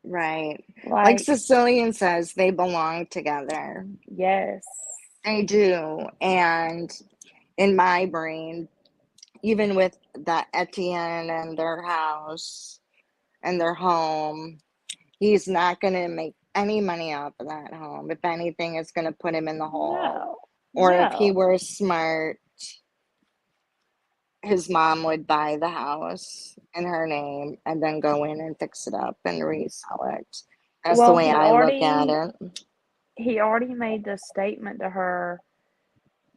[SPEAKER 2] Right. Like
[SPEAKER 1] Like,
[SPEAKER 2] Sicilian says, they belong together.
[SPEAKER 1] yes.
[SPEAKER 2] They do. And in my brain, even with that Etienne and their house and their home, he's not going to make any money off of that home. If anything, it's going to put him in the hole.
[SPEAKER 1] No.
[SPEAKER 2] Or if he
[SPEAKER 1] No.
[SPEAKER 2] were smart, his mom would buy the house in her name and then go in and fix it up and resell it. That's the
[SPEAKER 1] Well,
[SPEAKER 2] way I look at it.
[SPEAKER 1] he already made the statement to her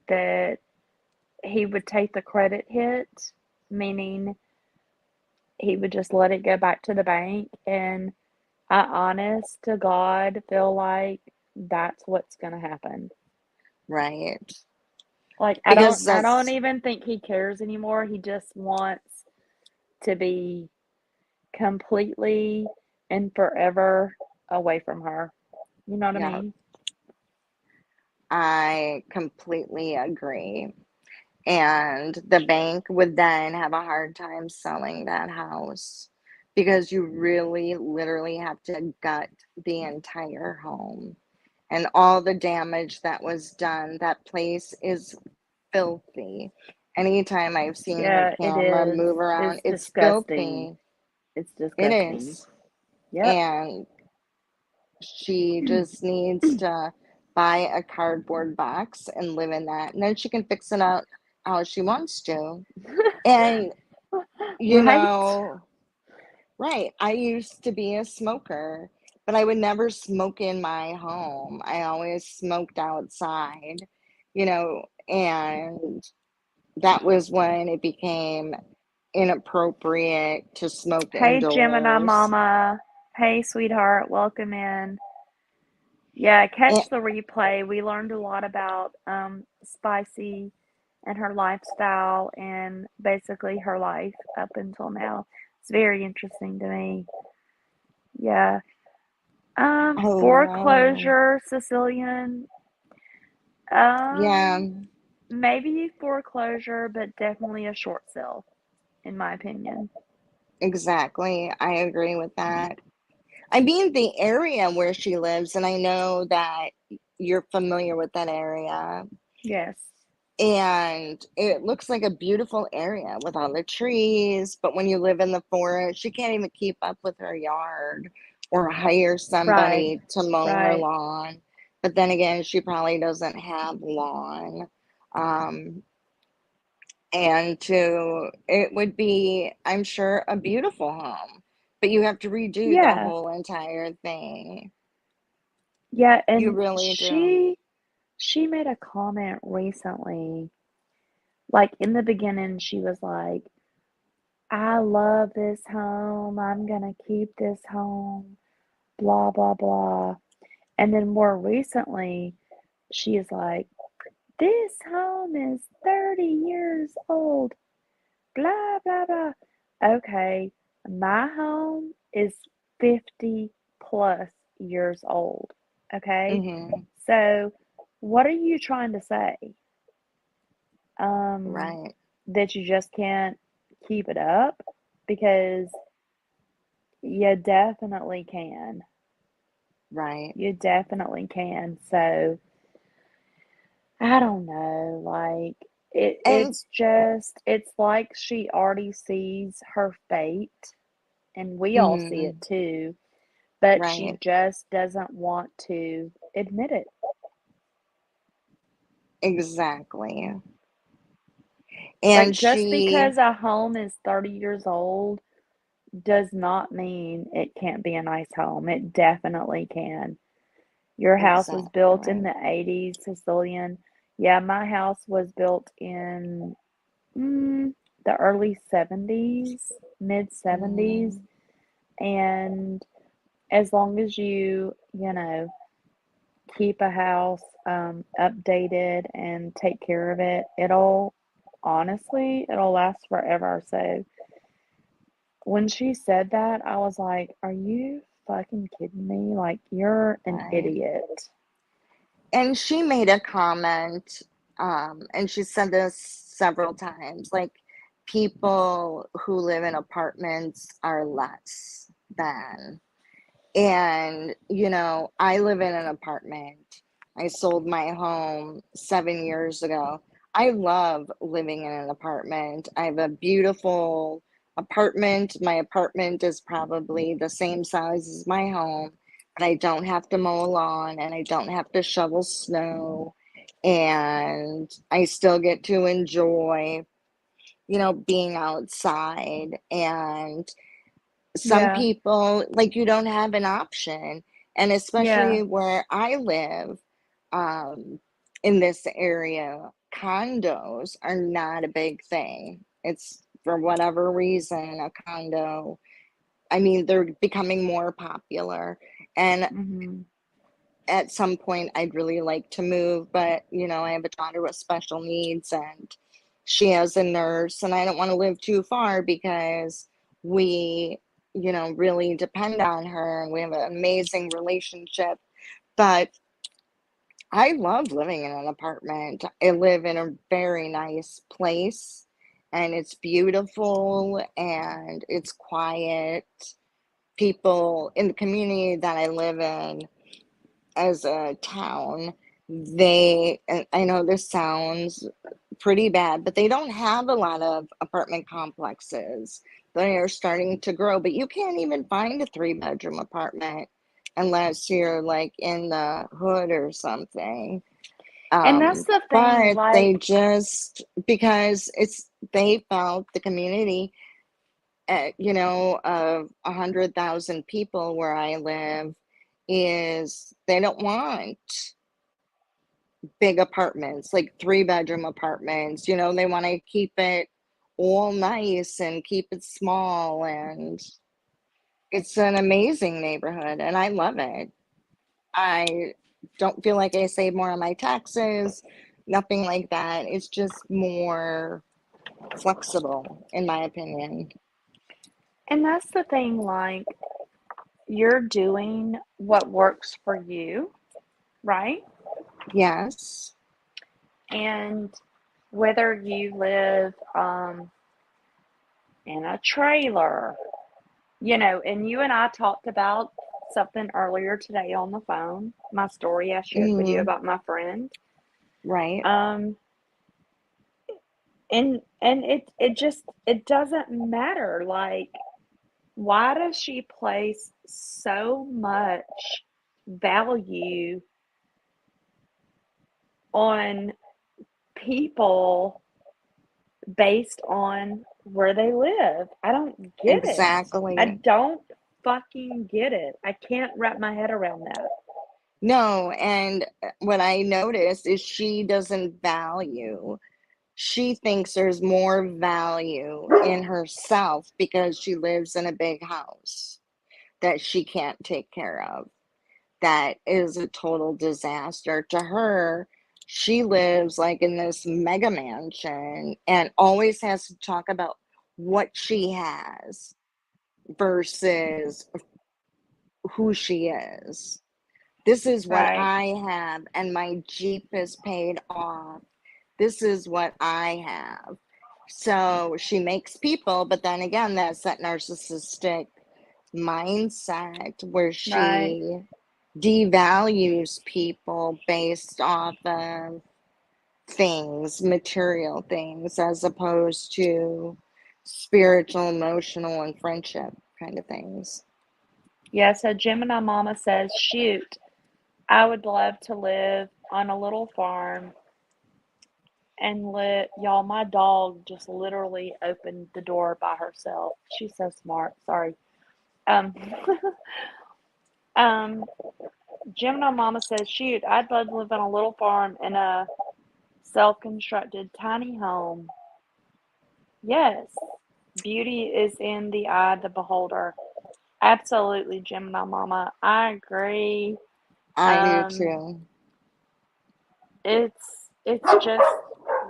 [SPEAKER 1] that he would take the credit hit, meaning he would just let it go back to the bank. And I honest to God feel like that's what's gonna happen.
[SPEAKER 2] Right.
[SPEAKER 1] Like
[SPEAKER 2] Because
[SPEAKER 1] I don't
[SPEAKER 2] that's,
[SPEAKER 1] even think he cares anymore. He just wants to be completely and forever away from her. You know what I
[SPEAKER 2] yeah,
[SPEAKER 1] mean?
[SPEAKER 2] I completely agree. And the bank would then have a hard time selling that house because you really literally have to gut the entire home and all the damage that was done. That place is filthy. Anytime I've seen the
[SPEAKER 1] Yeah, it
[SPEAKER 2] camera
[SPEAKER 1] is.
[SPEAKER 2] move around,
[SPEAKER 1] It's
[SPEAKER 2] it's
[SPEAKER 1] disgusting.
[SPEAKER 2] filthy.
[SPEAKER 1] It's
[SPEAKER 2] It
[SPEAKER 1] disgusting.
[SPEAKER 2] is.
[SPEAKER 1] Yep.
[SPEAKER 2] And she just needs to buy a cardboard box and live in that. And then she can fix it out how she wants to. And, you
[SPEAKER 1] Right?
[SPEAKER 2] know, right, I used to be a smoker, but I would never smoke in my home. I always smoked outside, and that was when it became inappropriate to smoke
[SPEAKER 1] Hey, Gemini
[SPEAKER 2] indoors.
[SPEAKER 1] Mama. Hey, sweetheart. Welcome in. Yeah,
[SPEAKER 2] And,
[SPEAKER 1] catch the replay. We learned a lot about Spicy and her lifestyle and basically her life up until now. It's very interesting to me. Yeah.
[SPEAKER 2] oh,
[SPEAKER 1] Foreclosure, Sicilian.
[SPEAKER 2] yeah,
[SPEAKER 1] Maybe foreclosure, but definitely a short sale, in my opinion.
[SPEAKER 2] exactly. I agree with that. I mean, the area where she lives, and I know that you're familiar with that area,
[SPEAKER 1] Yes.
[SPEAKER 2] and it looks like a beautiful area with all the trees. But when you live in the forest, she can't even keep up with her yard or hire
[SPEAKER 1] Right.
[SPEAKER 2] somebody to mow her
[SPEAKER 1] Right.
[SPEAKER 2] lawn. But then again, she probably doesn't have lawn. Um, and it would be, I'm sure, a beautiful home, but you have to redo the
[SPEAKER 1] Yeah.
[SPEAKER 2] whole entire thing.
[SPEAKER 1] Yeah,
[SPEAKER 2] You
[SPEAKER 1] and
[SPEAKER 2] really do.
[SPEAKER 1] she made a comment recently. Like in the beginning, she was like, "I love this home. I'm gonna keep this home." Blah blah blah. And then more recently, she is like, "This home is 30 years old." Blah blah blah. Okay, my home is 50 plus years old. Okay?
[SPEAKER 2] Hmm.
[SPEAKER 1] So, what are you trying to say? Um,
[SPEAKER 2] Right,
[SPEAKER 1] that you just can't keep it up? Because you definitely can.
[SPEAKER 2] right.
[SPEAKER 1] You definitely can. So, I don't know. Like,
[SPEAKER 2] And
[SPEAKER 1] it's like she already sees her fate, and we all see it
[SPEAKER 2] mhm,
[SPEAKER 1] too, but she
[SPEAKER 2] right.
[SPEAKER 1] just doesn't want to admit it.
[SPEAKER 2] Exactly. And
[SPEAKER 1] Like, just
[SPEAKER 2] she,
[SPEAKER 1] because a home is 30 years old does not mean it can't be a nice home. It definitely can. Your house was
[SPEAKER 2] exactly
[SPEAKER 1] built in
[SPEAKER 2] right.
[SPEAKER 1] the 80s, Sicilian. Yeah, my house was built in the early 70s, mid 70s.
[SPEAKER 2] Mm,
[SPEAKER 1] And as long as keep a house updated and take care of it, it'll last forever. So when she said that, I was like, are you fucking kidding me? Like, you're an
[SPEAKER 2] right.
[SPEAKER 1] idiot.
[SPEAKER 2] And she made a comment, and she said this several times, like, people who live in apartments are less than. And, I live in an apartment. I sold my home 7 years ago. I love living in an apartment. I have a beautiful apartment. My apartment is probably the same size as my home, but I don't have to mow a lawn and I don't have to shovel snow. And I still get to enjoy, being outside. And some
[SPEAKER 1] Yeah,
[SPEAKER 2] people, like, you don't have an option. And
[SPEAKER 1] yeah,
[SPEAKER 2] especially where I live, um, in this area, condos are not a big thing. It's for whatever reason, a condo, I mean, they're becoming more popular. And
[SPEAKER 1] hmm
[SPEAKER 2] at some point, I'd really like to move, but, I have a daughter with special needs and she has a nurse, and I don't want to live too far because we, really depend on her and we have an amazing relationship. But I love living in an apartment. I live in a very nice place and it's beautiful and it's quiet. People in the community that I live in as a town, and I know this sounds pretty bad, but they don't have a lot of apartment complexes. They are starting to grow, but you can't even find a three-bedroom apartment unless you're like in the hood or something.
[SPEAKER 1] And that's the thing,
[SPEAKER 2] But
[SPEAKER 1] like,
[SPEAKER 2] they just, because they felt the community, of 100,000 people where I live, is they don't want big apartments, like three-bedroom apartments. They want to keep it all nice and keep it small. And it's an amazing neighborhood and I love it. I don't feel like I save more on my taxes, nothing like that. It's just more flexible, in my opinion.
[SPEAKER 1] and that's the thing, like, you're doing what works for you, right?
[SPEAKER 2] Yes.
[SPEAKER 1] And whether you live in a trailer, and you and I talked about something earlier today on the phone, my story I shared with you
[SPEAKER 2] Mm,
[SPEAKER 1] about my friend.
[SPEAKER 2] right.
[SPEAKER 1] Um, and it doesn't matter. Like, why does she place so much value on people based on where they live? I don't get it. I
[SPEAKER 2] Exactly.
[SPEAKER 1] don't fucking get it. I can't wrap my head around that.
[SPEAKER 2] No, and what I noticed is she doesn't value. She thinks there's more value in herself because she lives in a big house that she can't take care of. That is a total disaster to her. She lives like in this mega mansion and always has to talk about what she has versus who she is. This is what
[SPEAKER 1] Right,
[SPEAKER 2] I have, and my Jeep is paid off. This is what I have. So she makes people, but then again, that's that narcissistic mindset where
[SPEAKER 1] right.
[SPEAKER 2] she devalues people based off of things, material things, as opposed to spiritual, emotional, and friendship kind of things.
[SPEAKER 1] Yeah, so Gemini Mama says, shoot, I would love to live on a little farm and lit. Y'all, my dog just literally opened the door by herself. She's so smart. Sorry. Um, um, Gemini Mama says, shoot, I'd love to live on a little farm in a self-constructed tiny home. Yes, beauty is in the eye of the beholder. Absolutely, Gemini Mama. I agree.
[SPEAKER 2] I do
[SPEAKER 1] Um,
[SPEAKER 2] too.
[SPEAKER 1] it's just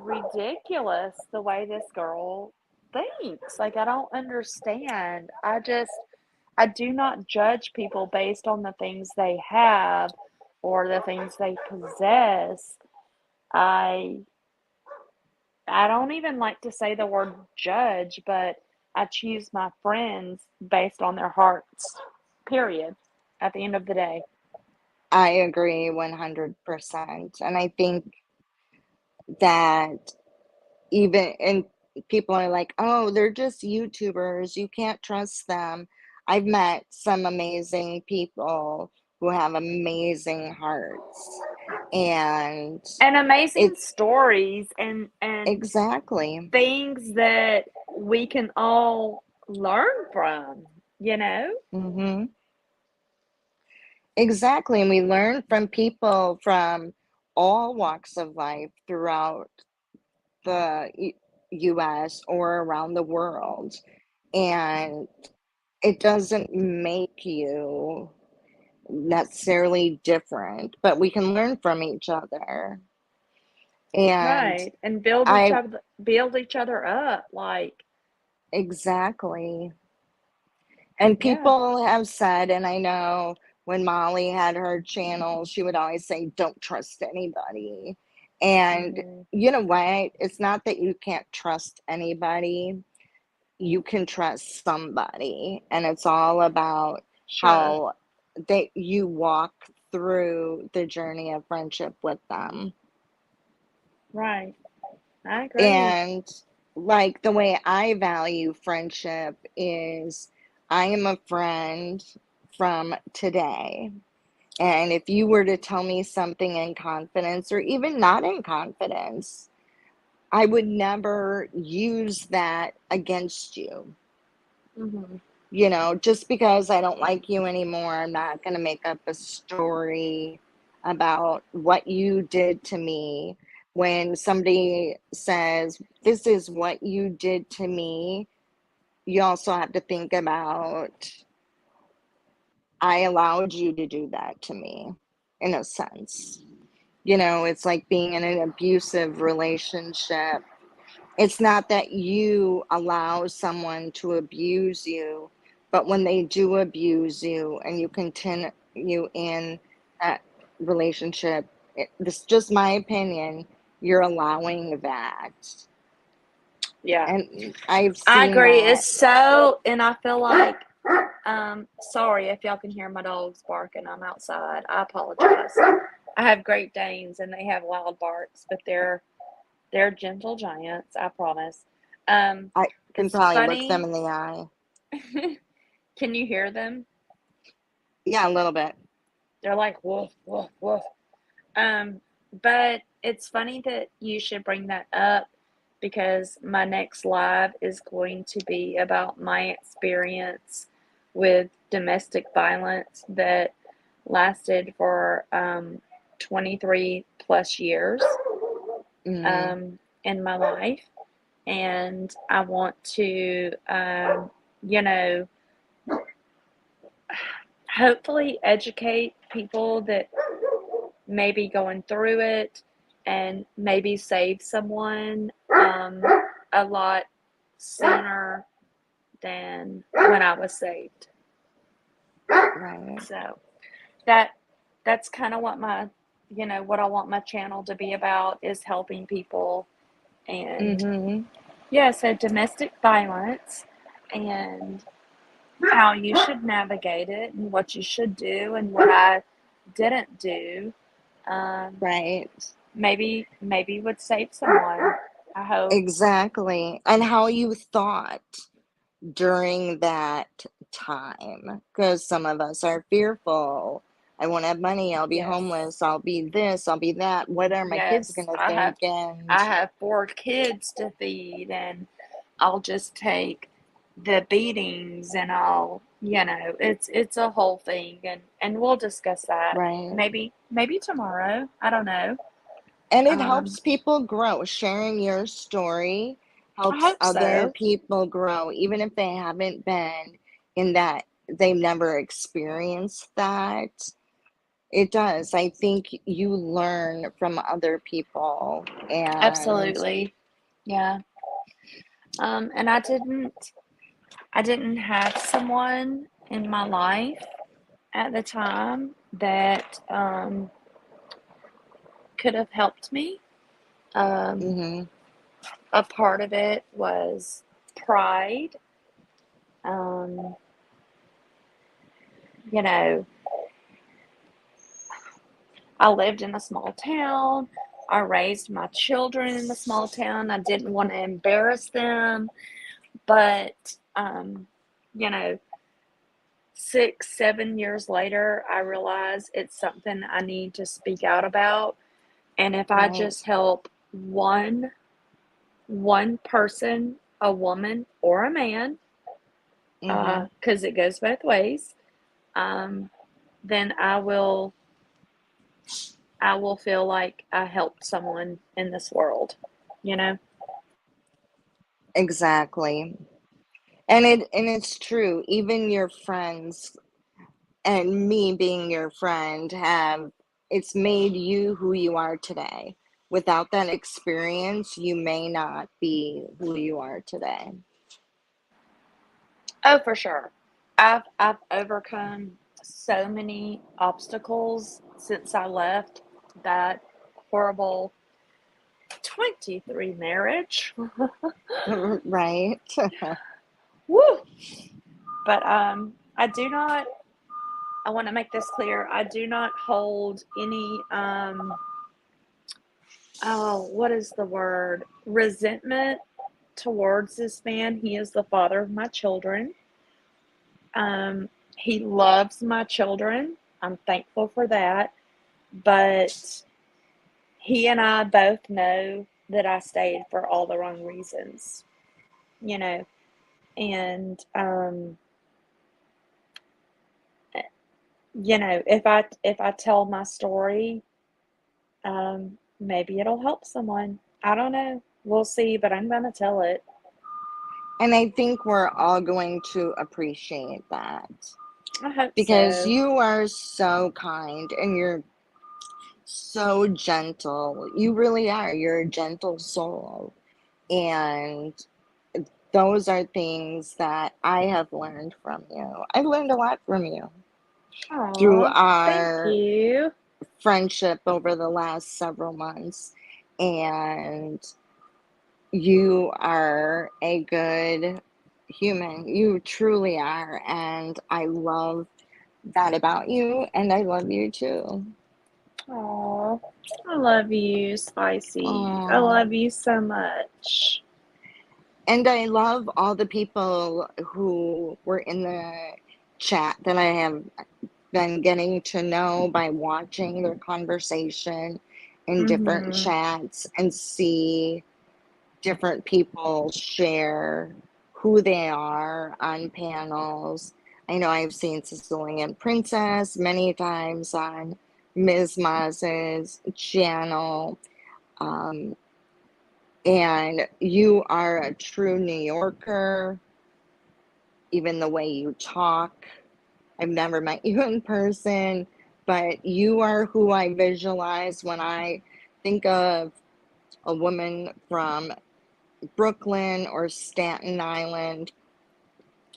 [SPEAKER 1] ridiculous the way this girl thinks. Like I don't understand. I do not judge people based on the things they have or the things they possess. I I don't even like to say the word judge, but I choose my friends based on their hearts. Period. At the end of the day.
[SPEAKER 2] I agree 100%. And I think that even and people are like, oh, they're just YouTubers, you can't trust them. I've met some amazing people who have amazing hearts, and
[SPEAKER 1] And amazing
[SPEAKER 2] it's
[SPEAKER 1] stories and
[SPEAKER 2] exactly.
[SPEAKER 1] things that we can all learn from, you know?
[SPEAKER 2] Hmm. Exactly, and we learn from people from all walks of life throughout the US or around the world, and it doesn't make you necessarily different, but we can learn from each other. And
[SPEAKER 1] Right. And
[SPEAKER 2] I
[SPEAKER 1] build each other up like
[SPEAKER 2] exactly. And
[SPEAKER 1] yeah.
[SPEAKER 2] people have said, and I know when Molly had her channel, she would always say, don't trust anybody. And
[SPEAKER 1] Mhm.
[SPEAKER 2] you know what? It's not that you can't trust anybody, you can trust somebody. And it's all about
[SPEAKER 1] Sure.
[SPEAKER 2] how they you walk through the journey of friendship with them.
[SPEAKER 1] Right. I agree.
[SPEAKER 2] And like the way I value friendship is I am a friend from today. And if you were to tell me something in confidence or even not in confidence, I would never use that against you.
[SPEAKER 1] Mhm.
[SPEAKER 2] You know, just because I don't like you anymore, I'm not going to make up a story about what you did to me. When somebody says, this is what you did to me, you also have to think about, I allowed you to do that to me, in a sense. You know, it's like being in an abusive relationship. It's not that you allow someone to abuse you, but when they do abuse you and you continue in that relationship, this is just my opinion, you're allowing that.
[SPEAKER 1] Yeah.
[SPEAKER 2] And I've
[SPEAKER 1] I
[SPEAKER 2] seen
[SPEAKER 1] agree.
[SPEAKER 2] that.
[SPEAKER 1] It's so and I feel like sorry if y'all can hear my dogs barking. I'm outside. I apologize. I have Great Danes and they have loud barks, but they're gentle giants, I promise. Um,
[SPEAKER 2] I can
[SPEAKER 1] it's
[SPEAKER 2] probably look them
[SPEAKER 1] funny.
[SPEAKER 2] in the eye.
[SPEAKER 1] Can you hear them?
[SPEAKER 2] Yeah, a little bit.
[SPEAKER 1] They're like woof woof woof. But it's funny that you should bring that up because my next live is going to be about my experience with domestic violence that lasted for 23 plus years
[SPEAKER 2] Mm,
[SPEAKER 1] in my life. And I want to, you know, hopefully educate people that may be going through it and maybe save someone a lot sooner than when I was saved.
[SPEAKER 2] right.
[SPEAKER 1] So that that's kind of what my what I want my channel to be about is helping people and
[SPEAKER 2] Mm-hmm.
[SPEAKER 1] yeah, so domestic violence and how you should navigate it and what you should do and what I didn't do. Um,
[SPEAKER 2] Right.
[SPEAKER 1] maybe would save someone. I hope.
[SPEAKER 2] Exactly. And how you thought during that time, because some of us are fearful I won't have money. I'll be
[SPEAKER 1] Yes.
[SPEAKER 2] homeless. I'll be this. I'll be that. What are my kids
[SPEAKER 1] Yes.
[SPEAKER 2] going to think? And
[SPEAKER 1] I have 4 kids to feed, and I'll just take the beatings, and it's a whole thing, and we'll discuss that
[SPEAKER 2] right.
[SPEAKER 1] maybe tomorrow. I don't know.
[SPEAKER 2] And it
[SPEAKER 1] Um,
[SPEAKER 2] helps people grow. Sharing your story
[SPEAKER 1] I
[SPEAKER 2] helps
[SPEAKER 1] hope
[SPEAKER 2] other
[SPEAKER 1] so.
[SPEAKER 2] people grow, even if they haven't been in that, they've never experienced that. It does. I think you learn from other people. And
[SPEAKER 1] Absolutely. Yeah. And I didn't have someone in my life at the time that could have helped me. Um,
[SPEAKER 2] mhm,
[SPEAKER 1] a part of it was pride. Um, you know, I lived in a small town. I raised my children in a small town. I didn't want to embarrass them, but you know, 6, 7 years later, I realize it's something I need to speak out about. And if I
[SPEAKER 2] right.
[SPEAKER 1] just help one person, a woman or a man,
[SPEAKER 2] Mhm.
[SPEAKER 1] because it goes both ways, um, then I will feel like I helped someone in this world, you know?
[SPEAKER 2] Exactly. And it's true. Even your friends and me being your friend have, it's made you who you are today. Without that experience, you may not be who you are today.
[SPEAKER 1] Oh, for sure. I've overcome so many obstacles since I left that horrible 23 marriage.
[SPEAKER 2] Right?
[SPEAKER 1] Woo! But I do not. I want to make this clear. I do not hold any. Oh, what is the word? Resentment towards this man. He is the father of my children. Um, he loves my children. I'm thankful for that. But he and I both know that I stayed for all the wrong reasons, you know. And if I tell my story, maybe it'll help someone. I don't know. We'll see, but I'm gonna tell it.
[SPEAKER 2] And I think we're all going to appreciate that
[SPEAKER 1] I hope
[SPEAKER 2] because
[SPEAKER 1] so.
[SPEAKER 2] you are so kind and you're so gentle. You really are. You're a gentle soul. And those are things that I have learned from you. I've learned a lot from you through
[SPEAKER 1] Oh, thank
[SPEAKER 2] our
[SPEAKER 1] you.
[SPEAKER 2] friendship over the last several months. And you are a good human. You truly are. And I love that about you. And I love you too.
[SPEAKER 1] Oh, I love you, Spicy. I
[SPEAKER 2] Oh.
[SPEAKER 1] love you so much.
[SPEAKER 2] And I love all the people who were in the chat that I have been getting to know by watching their conversation in different
[SPEAKER 1] Mm-hmm.
[SPEAKER 2] chats and see different people share who they are on panels. I know I've seen Sicilian Princess many times on Ms. Maz's channel. Um, and you are a true New Yorker, even the way you talk. I've never met you in person, but you are who I visualize when I think of a woman from Brooklyn or Staten Island.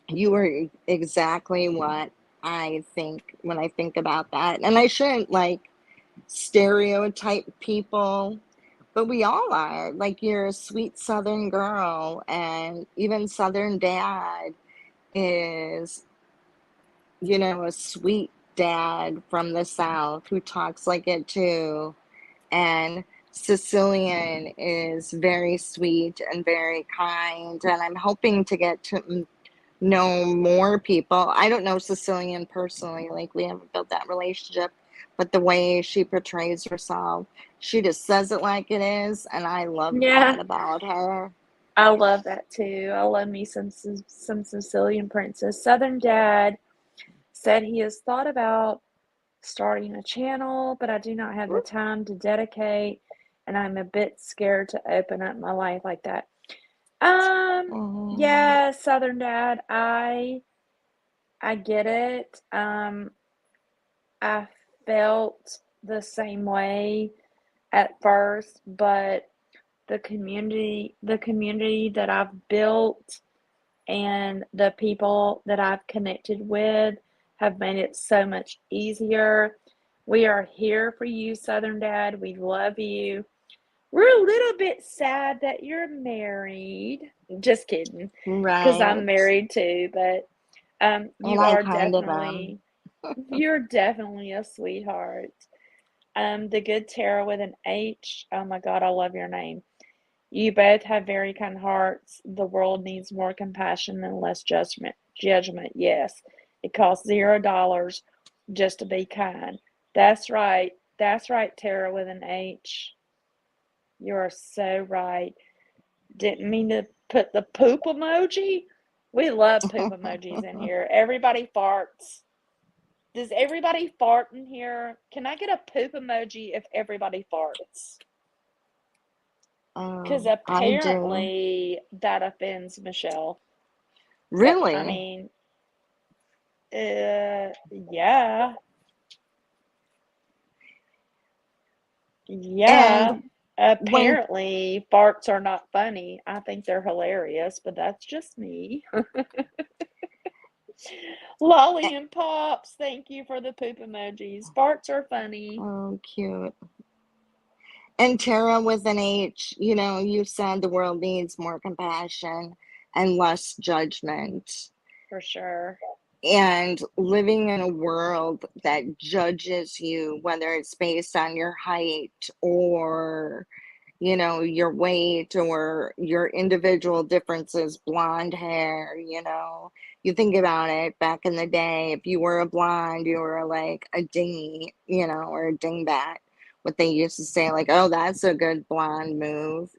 [SPEAKER 2] You are exactly what I think when I think about that. And I shouldn't like stereotype people, but we all are. Like, you're a sweet Southern girl, and even Southern dad is, a sweet dad from the South who talks like it too. And Sicilian is very sweet and very kind. And I'm hoping to get to know more people. I don't know Cecilian personally, like we haven't built that relationship, but the way she portrays herself, she just says it like it is, and I love
[SPEAKER 1] Yeah,
[SPEAKER 2] that about her.
[SPEAKER 1] I love that too. I love me some Sicilian princess. Southern Dad said he has thought about starting a channel, but I do not have the time to dedicate, and I'm a bit scared to open up my life like that. Um,
[SPEAKER 2] Mm,
[SPEAKER 1] yeah, Southern Dad, I get it. I felt the same way at first, but the community that I've built and the people that I've connected with have made it so much easier. We are here for you, Southern Dad. We love you. We're a little bit sad that you're married. Just kidding, because I'm
[SPEAKER 2] right.
[SPEAKER 1] married too, but
[SPEAKER 2] And
[SPEAKER 1] you
[SPEAKER 2] I
[SPEAKER 1] are
[SPEAKER 2] kind of am.
[SPEAKER 1] you're definitely a sweetheart. The good Tara with an H. Oh my God, I love your name. You both have very kind hearts. The world needs more compassion and less judgment. Judgment, yes. It costs $0 just to be kind. That's right. That's right, Tara with an H. You are so right. Didn't mean to put the poop emoji. We love poop emojis in here. Everybody farts. Does everybody fart in here? Can I get a poop emoji if everybody farts? Because
[SPEAKER 2] I do.
[SPEAKER 1] apparently that offends Michelle. I
[SPEAKER 2] Really?
[SPEAKER 1] mean, yeah, yeah.
[SPEAKER 2] And when
[SPEAKER 1] Apparently, farts are not funny. I think they're hilarious, but that's just me. Lolly and Pops, thank you for the poop emojis. Farts are funny,
[SPEAKER 2] oh, cute. And Tara with an H, you said the world needs more compassion and less judgment.
[SPEAKER 1] for sure.
[SPEAKER 2] And living in a world that judges you, whether it's based on your height or, your weight or your individual differences, blonde hair, you think about it back in the day, if you were a blonde, you were like a dingy, or a dingbat. What they used to say, like, oh, that's a good blonde move,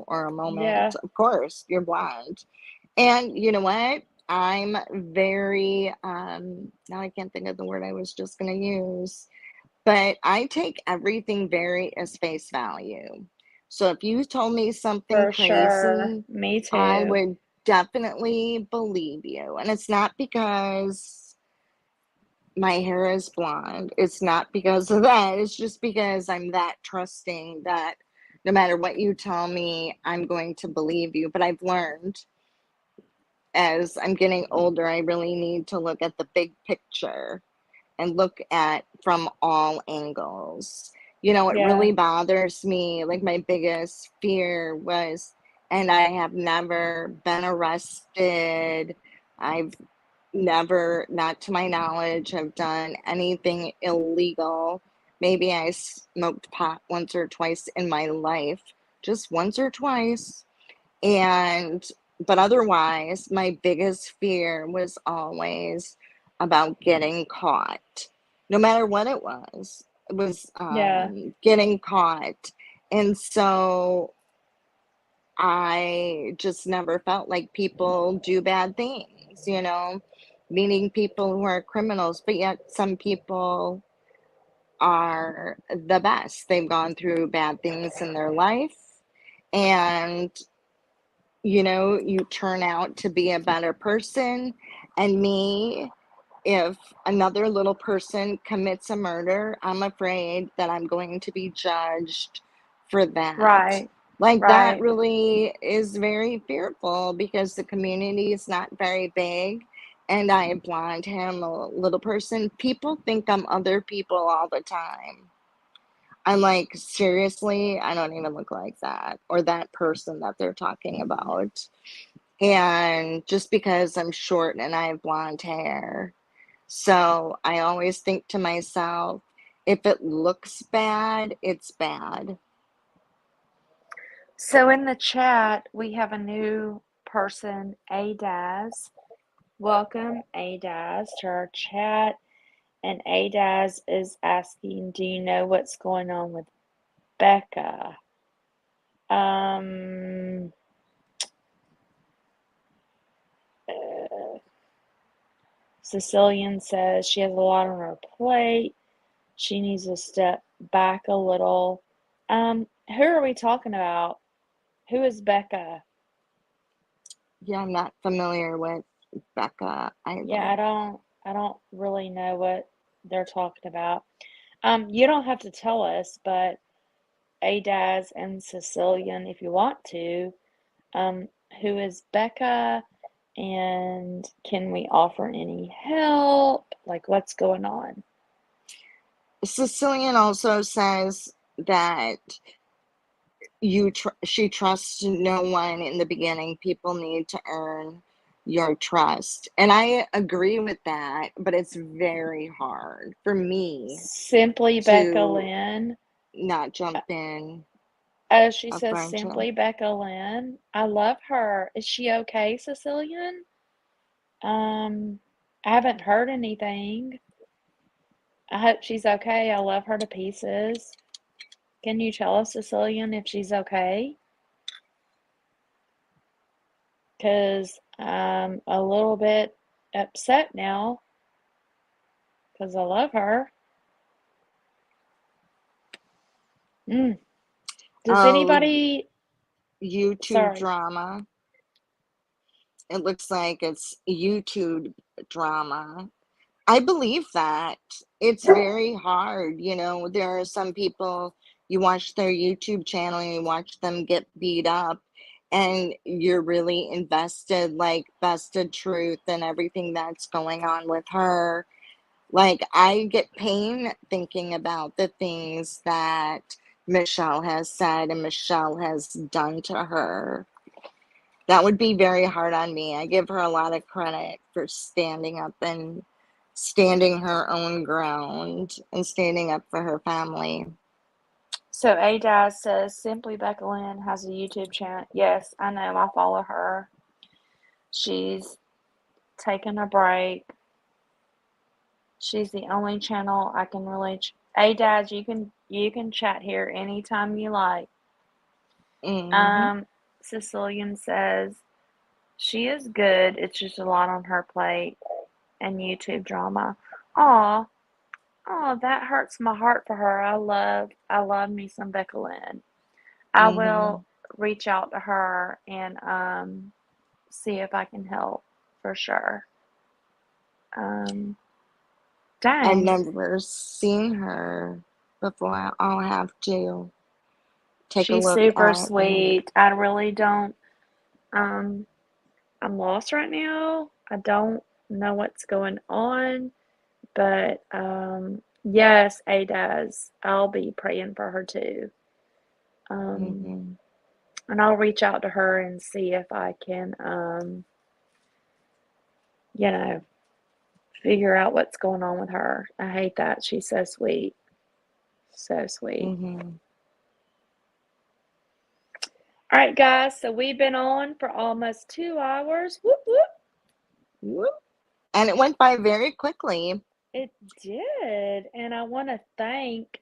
[SPEAKER 2] or a moment.
[SPEAKER 1] Yeah,
[SPEAKER 2] Of course, you're blonde. And you know what? I'm very, now I can't think of the word I was just going to use, but I take everything very as face value. So if you told me something
[SPEAKER 1] for sure.
[SPEAKER 2] crazy,
[SPEAKER 1] Me
[SPEAKER 2] I
[SPEAKER 1] too.
[SPEAKER 2] would definitely believe you. And it's not because my hair is blonde, it's not because of that. It's just because I'm that trusting that no matter what you tell me, I'm going to believe you. But I've learned as I'm getting older, I really need to look at the big picture and look at from all angles. It
[SPEAKER 1] Yeah,
[SPEAKER 2] really bothers me. Like, my biggest fear was, and I have never been arrested. I've never, not to my knowledge, have done anything illegal. Maybe I smoked pot once or twice in my life, just once or twice. And but otherwise, my biggest fear was always about getting caught, no matter what it was. It was
[SPEAKER 1] yeah,
[SPEAKER 2] getting caught. And so I just never felt like people do bad things, meaning people who are criminals, but yet some people are the best. They've gone through bad things in their life, and you turn out to be a better person. And me, if another little person commits a murder, I'm afraid that I'm going to be judged for that.
[SPEAKER 1] right,
[SPEAKER 2] Like, that
[SPEAKER 1] right.
[SPEAKER 2] really is very fearful because the community is not very big. And I am blonde hair, I'm a little person. People think I'm other people all the time. I'm like, seriously, I don't even look like that or that person that they're talking about. And just because I'm short and I have blonde hair. So I always think to myself, if it looks bad, it's bad.
[SPEAKER 1] So in the chat, we have a new person, Adaz. Welcome, Adaz, to our chat. And Adaz is asking, do you know what's going on with Becca? Um, uh, Sicilian says she has a lot on her plate. She needs to step back a little. Who are we talking about? Who is Becca?
[SPEAKER 2] Yeah, I'm not familiar with Becca
[SPEAKER 1] Yeah,
[SPEAKER 2] either.
[SPEAKER 1] I don't really know what they're talking about. You don't have to tell us, but Adaz and Sicilian, if you want to, um, who is Becca, and can we offer any help? Like, what's going on?
[SPEAKER 2] Sicilian also says that she trusts no one in the beginning. People need to earn your trust. And I agree with that, but it's very hard for me
[SPEAKER 1] Simply Becca
[SPEAKER 2] to
[SPEAKER 1] Lynn.
[SPEAKER 2] not jump in
[SPEAKER 1] Oh, she
[SPEAKER 2] a
[SPEAKER 1] says
[SPEAKER 2] friendship.
[SPEAKER 1] simply Becca Lynn. I love her. Is she okay, Sicilian? Um, I haven't heard anything. I hope she's okay. I love her to pieces. Can you tell us, Sicilian, if she's okay? Because I'm a little bit upset now because I love her. Mm. Does
[SPEAKER 2] Oh,
[SPEAKER 1] anybody,
[SPEAKER 2] YouTube
[SPEAKER 1] sorry,
[SPEAKER 2] drama. It looks like it's YouTube drama. I believe that. It's very hard. There are some people, you watch their YouTube channel and you watch them get beat up, and you're really invested, like, bested truth and everything that's going on with her. Like, I get pain thinking about the things that Michelle has said and Michelle has done to her. That would be very hard on me. I give her a lot of credit for standing up and standing her own ground and standing up for her family.
[SPEAKER 1] so Adaz says simply Becca Lynn has a YouTube channel. Yes, I know. I follow her. She's taking a break. She's the only channel I can really. Adaz, you can chat here anytime you like.
[SPEAKER 2] Hmm.
[SPEAKER 1] Um, Sicilian says she is good. It's just a lot on her plate and YouTube drama. Aw, oh, that hurts my heart for her. I love me some Becca Lynn. I will
[SPEAKER 2] Hmm.
[SPEAKER 1] reach out to her and see if I can help for sure. Um,
[SPEAKER 2] I've
[SPEAKER 1] dang,
[SPEAKER 2] never seen her before. I'll have to take a
[SPEAKER 1] she's
[SPEAKER 2] look
[SPEAKER 1] super
[SPEAKER 2] at her.
[SPEAKER 1] sweet. I really don't. Um, I'm lost right now. I don't know what's going on, but yes, A does. I'll be praying for her too. Um,
[SPEAKER 2] Hmm.
[SPEAKER 1] and I'll reach out to her and see if I can, you know, figure out what's going on with her. I hate that. She's so sweet. So sweet.
[SPEAKER 2] Hmm.
[SPEAKER 1] All right, guys. So we've been on for almost 2 hours. Whoop, whoop.
[SPEAKER 2] And it went by very quickly.
[SPEAKER 1] It did. And I want to thank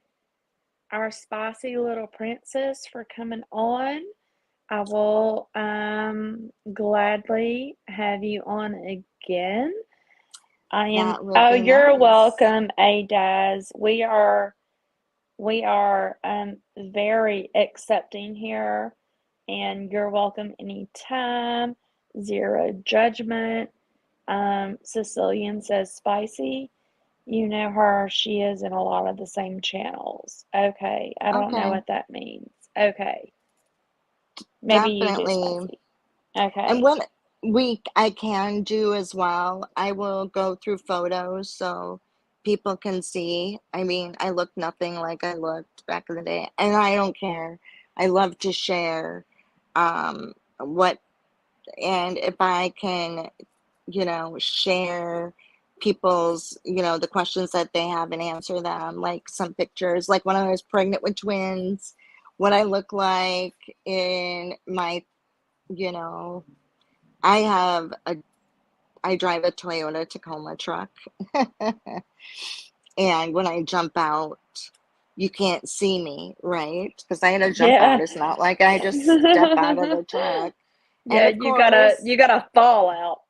[SPEAKER 1] our spicy little princess for coming on. I will gladly have you on again. I am,
[SPEAKER 2] That would
[SPEAKER 1] oh,
[SPEAKER 2] be
[SPEAKER 1] you're
[SPEAKER 2] nice.
[SPEAKER 1] welcome, Adaz. We are very accepting here, and you're welcome anytime. Zero judgment. Sicilian says spicy. You know her. She is in a lot of the same channels. Okay. I don't know
[SPEAKER 2] Okay,
[SPEAKER 1] what that means. Okay. Maybe you do
[SPEAKER 2] definitely.
[SPEAKER 1] spicy.
[SPEAKER 2] And
[SPEAKER 1] Okay.
[SPEAKER 2] what I can do as well, I will go through photos so people can see. I mean, I look nothing like I looked back in the day, and I don't care. I love to share what, and if I can, share people's, the questions that they have and answer them, like some pictures, like when I was pregnant with twins, what I look like in my, you know, I have I drive a Toyota Tacoma truck. And when I jump out, you can't see me, right? Because I had to jump out.
[SPEAKER 1] Yeah.
[SPEAKER 2] It's not like I just step out of the truck. And
[SPEAKER 1] Yeah,
[SPEAKER 2] of course,
[SPEAKER 1] you gotta fall out.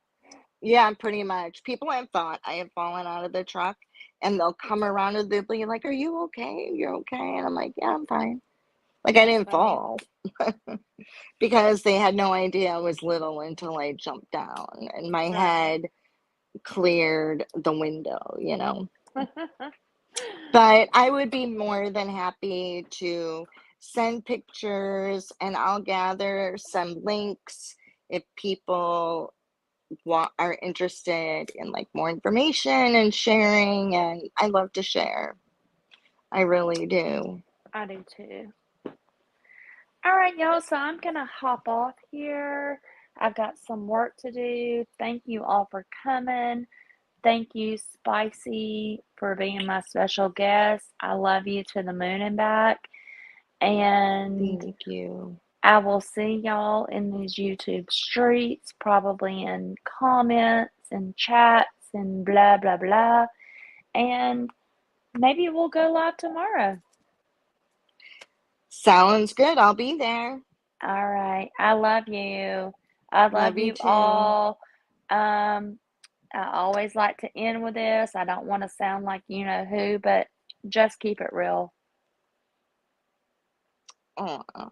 [SPEAKER 2] yeah, pretty much. People have thought I have fallen out of the truck and they'll come around and they'll be like, "Are you okay? You're okay?" And I'm like, "Yeah, I'm fine." Like I
[SPEAKER 1] That's
[SPEAKER 2] didn't
[SPEAKER 1] funny.
[SPEAKER 2] fall because they had no idea I was little until I jumped down and my
[SPEAKER 1] Right.
[SPEAKER 2] head cleared the window. But I would be more than happy to send pictures and I'll gather some links if people are interested in like more information and sharing, and I love to share. I really do.
[SPEAKER 1] I do too. All right, y'all. So I'm gonna hop off here. I've got some work to do. Thank you all for coming. Thank you, Spicy, for being my special guest. I love you to the moon and back. And
[SPEAKER 2] Thank you.
[SPEAKER 1] I will see y'all in these YouTube streets, probably in comments and chats and blah, blah, blah. And maybe we'll go live tomorrow.
[SPEAKER 2] Sounds good. I'll be there.
[SPEAKER 1] All right. I love you. I love
[SPEAKER 2] Love you
[SPEAKER 1] you
[SPEAKER 2] too.
[SPEAKER 1] all. Um, I always like to end with this. I don't want to sound like you know who, but just keep it real.
[SPEAKER 2] Aw.